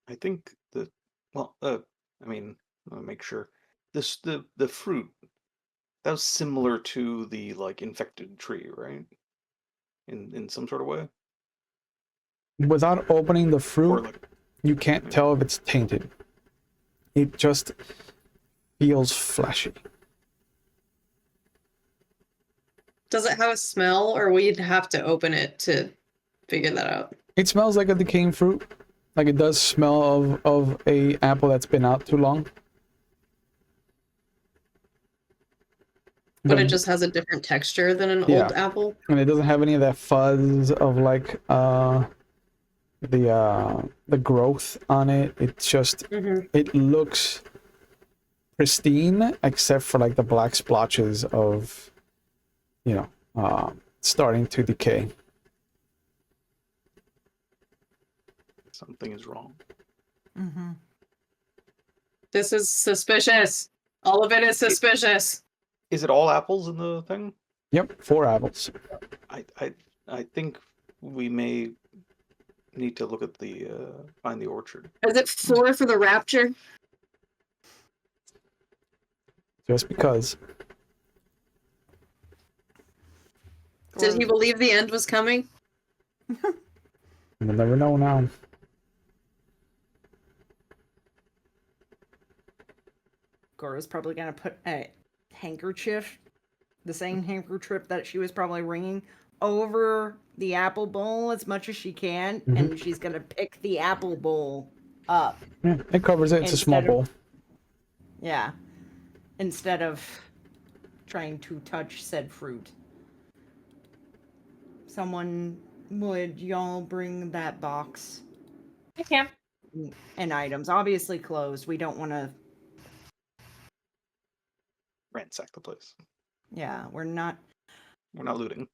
I think that, well, I mean, I'll make sure. The fruit, that was similar to the, like, infected tree, right? In some sort of way? Without opening the Or, fruit, like, you can't tell if it's tainted. It just feels fleshy. Does it have a smell, or we'd have to open it to figure that out? It smells like a decaying fruit. Like, it does smell of a apple that's been out too long. But it just has a different texture than an Yeah. old apple? And it doesn't have any of that fuzz of, like, the growth on it. It's just, it looks pristine, except for, like, the black splotches of, you know, starting to decay. something is wrong. Mm-hmm. This is suspicious. All of it is suspicious. Is it all apples in the thing? Yep, 4 apples. I think we may need to look at the find the orchard. Is it 4 for the rapture? Just because. Did he believe the end was coming? We'll never know now. Gora's probably gonna put a handkerchief, the same handkerchief that she was probably wringing, over the apple bowl as much as she can, and she's gonna pick the apple bowl up. Yeah, it covers it. It's a small bowl. Yeah. Instead of trying to touch said fruit. Someone, would y'all bring that box? I can. And items. Obviously closed. We don't want to... Ransack the place. Yeah, we're not looting.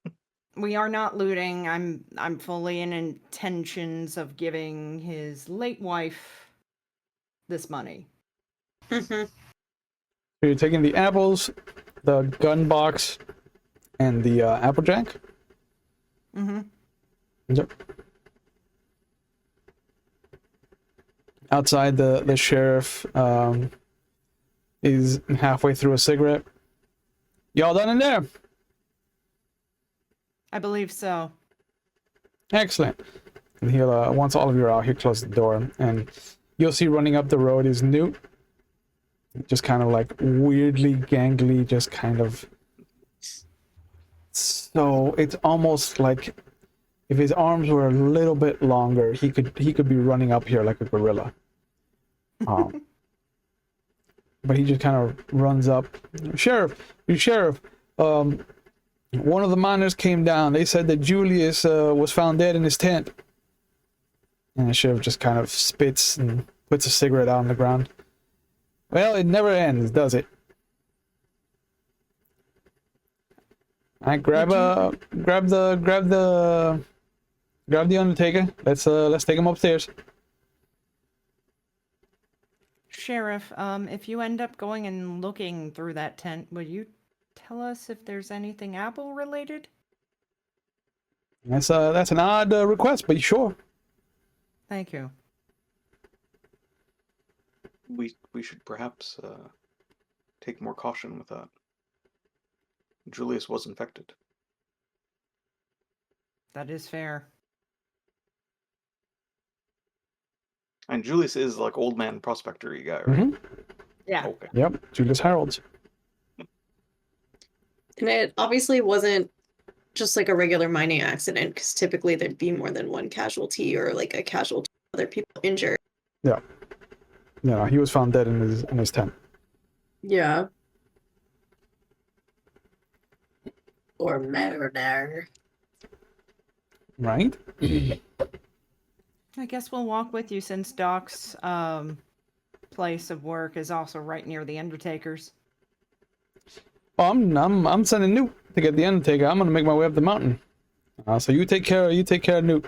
We are not looting. I'm fully in intentions of giving his late wife this money. So you're taking the apples, the gun box, and the applejack? Mm-hmm. Yep. Outside, the sheriff is halfway through a cigarette. Y'all done in there? I believe so. Excellent. And he'll, once all of you are out, he'll close the door, and you'll see running up the road is Newt. Just kind of like weirdly gangly, just kind of... So it's almost like if his arms were a little bit longer, he could be running up here like a gorilla. But he just kind of runs up. Sheriff, one of the miners came down. They said that Julius was found dead in his tent. And the sheriff just kind of spits and puts a cigarette out on the ground. Well, it never ends, does it? Alright, grab the Undertaker. Let's take him upstairs. Sheriff, if you end up going and looking through that tent, will you tell us if there's anything apple related? That's an odd request, but sure. Thank you. We should perhaps take more caution with that. Julius was infected. That is fair. And Julius is like old man prospector-y guy, right? Yeah. Okay. Yep, Julius Harold's. And it obviously wasn't just like a regular mining accident, because typically there'd be more than one casualty, or like a casualty, other people injured. Yeah. Yeah, he was found dead in his tent. Yeah. Or murder. Right? I guess we'll walk with you since Doc's place of work is also right near the Undertaker's. Oh, I'm sending Newt to get the Undertaker. I'm gonna make my way up the mountain. So you take care of Newt.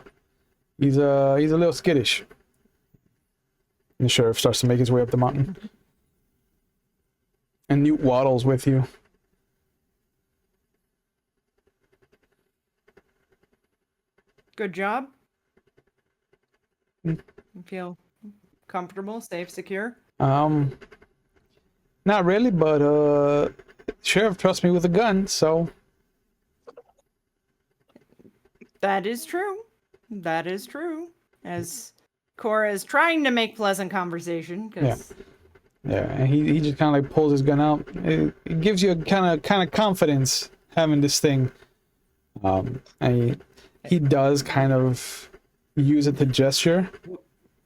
He's a little skittish. And the sheriff starts to make his way up the mountain. And Newt waddles with you. Good job. Mm. You feel comfortable, safe, secure? Not really, but sheriff trusts me with a gun, so That is true. That is true. As Cora is trying to make pleasant conversation, because yeah, and he just kind of like pulls his gun out. It gives you a kind of confidence having this thing. And he does kind of use it to gesture.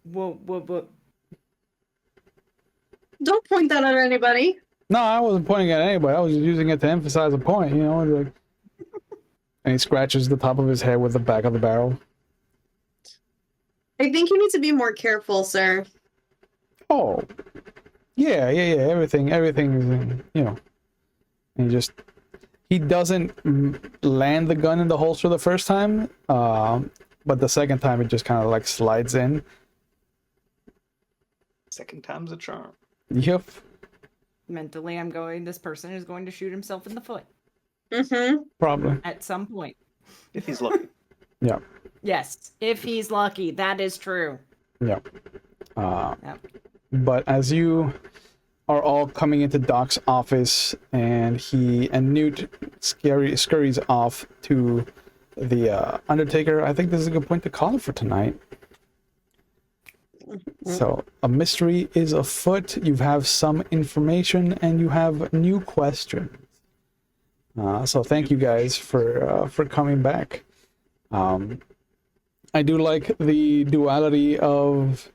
whoa. Don't point that at anybody. No, I wasn't pointing at anybody. I was just using it to emphasize a point, you know. Like, and he scratches the top of his head with the back of the barrel. I think you need to be more careful, sir. Oh, yeah. Everything is in, you know. And he doesn't land the gun in the holster the first time, but the second time it just kind of like slides in. Second time's a charm. Yep. Mentally, this person is going to shoot himself in the foot Mm-hmm. Probably. at some point. If he's lucky. Yeah. Yes, if he's lucky. That is true. Yeah. Yep. But as you are all coming into Doc's office, and Newt scurries off to the Undertaker, I think this is a good point to call it for tonight. So a mystery is afoot. You have some information, and you have new questions. So thank you guys for coming back. I do like the duality of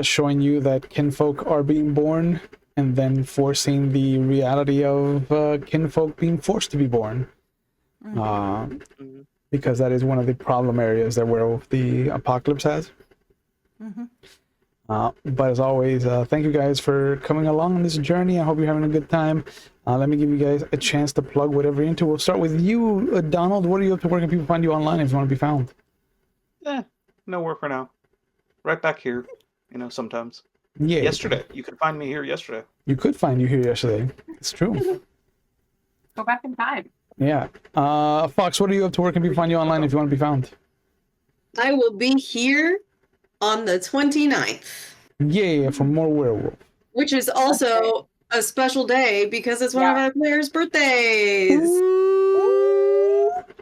showing you that kinfolk are being born, and then forcing the reality of kinfolk being forced to be born. Because that is one of the problem areas that Werewolf the Apocalypse has. But as always, thank you guys for coming along on this journey. I hope you're having a good time. Let me give you guys a chance to plug whatever you're into. We'll start with you, Donald. What are you up to? Where can people find you online if you want to be found? Nowhere for now. Right back here, sometimes. Yeah. Yesterday. You could find me here yesterday. You could find you here yesterday. It's true. Go back in time. Yeah. Fox, what are you up to? Where can people find you online if you want to be found? I will be here on the 29th. Yeah, for more werewolf. Which is also a special day because it's one of our players' birthdays.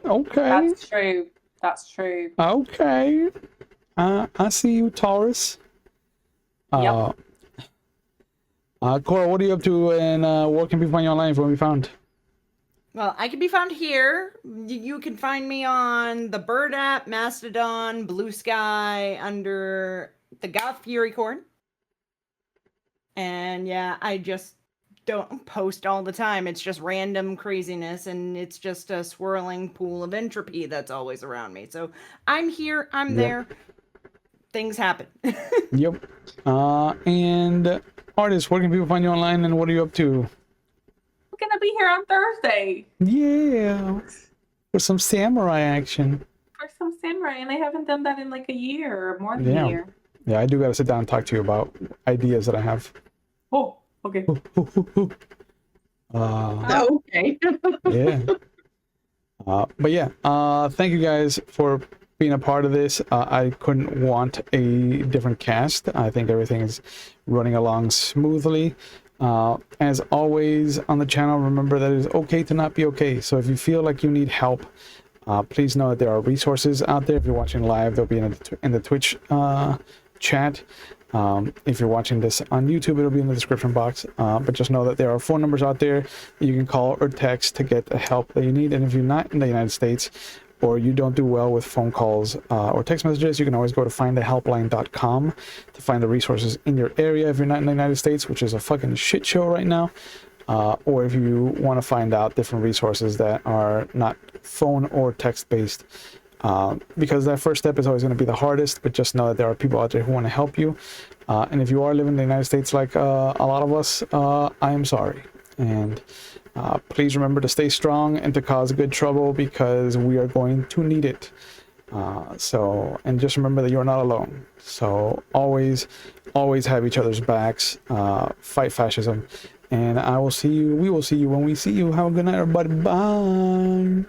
Okay. That's true. Okay. I see you, Taurus. Yep. Cora, what are you up to, and where can people find you online if you want to be found? Well, I can be found here. You can find me on the Bird app, Mastodon, Blue Sky, under the God Fury Caern. And yeah, I just don't post all the time. It's just random craziness, and it's just a swirling pool of entropy that's always around me. So I'm here, I'm there. Things happen. Yep. And Artist, where can people find you online, and what are you up to? I'm gonna be here on Thursday Yeah. For some samurai action. for some samurai, and I haven't done that in like a year or more than a year. Yeah, I do gotta sit down and talk to you about ideas that I have. Oh, okay. Okay. Yeah. But yeah, thank you guys for being a part of this. I couldn't want a different cast. I think everything is running along smoothly. As always on the channel, remember that it is okay to not be okay. So if you feel like you need help, please know that there are resources out there. If you're watching live, they'll be in the Twitch chat. If you're watching this on YouTube, it'll be in the description box. But just know that there are phone numbers out there that you can call or text to get the help that you need. And if you're not in the United States, or you don't do well with phone calls or text messages, you can always go to findthehelpline.com to find the resources in your area if you're not in the United States, which is a fucking shit show right now. Or if you want to find out different resources that are not phone or text based. Because that first step is always going to be the hardest, but just know that there are people out there who want to help you. And if you are living in the United States like a lot of us, I am sorry. And please remember to stay strong and to cause good trouble, because we are going to need it. And just remember that you're not alone. So always have each other's backs, fight fascism, And I will see you. We will see you when we see you. Have a good night, everybody. Bye.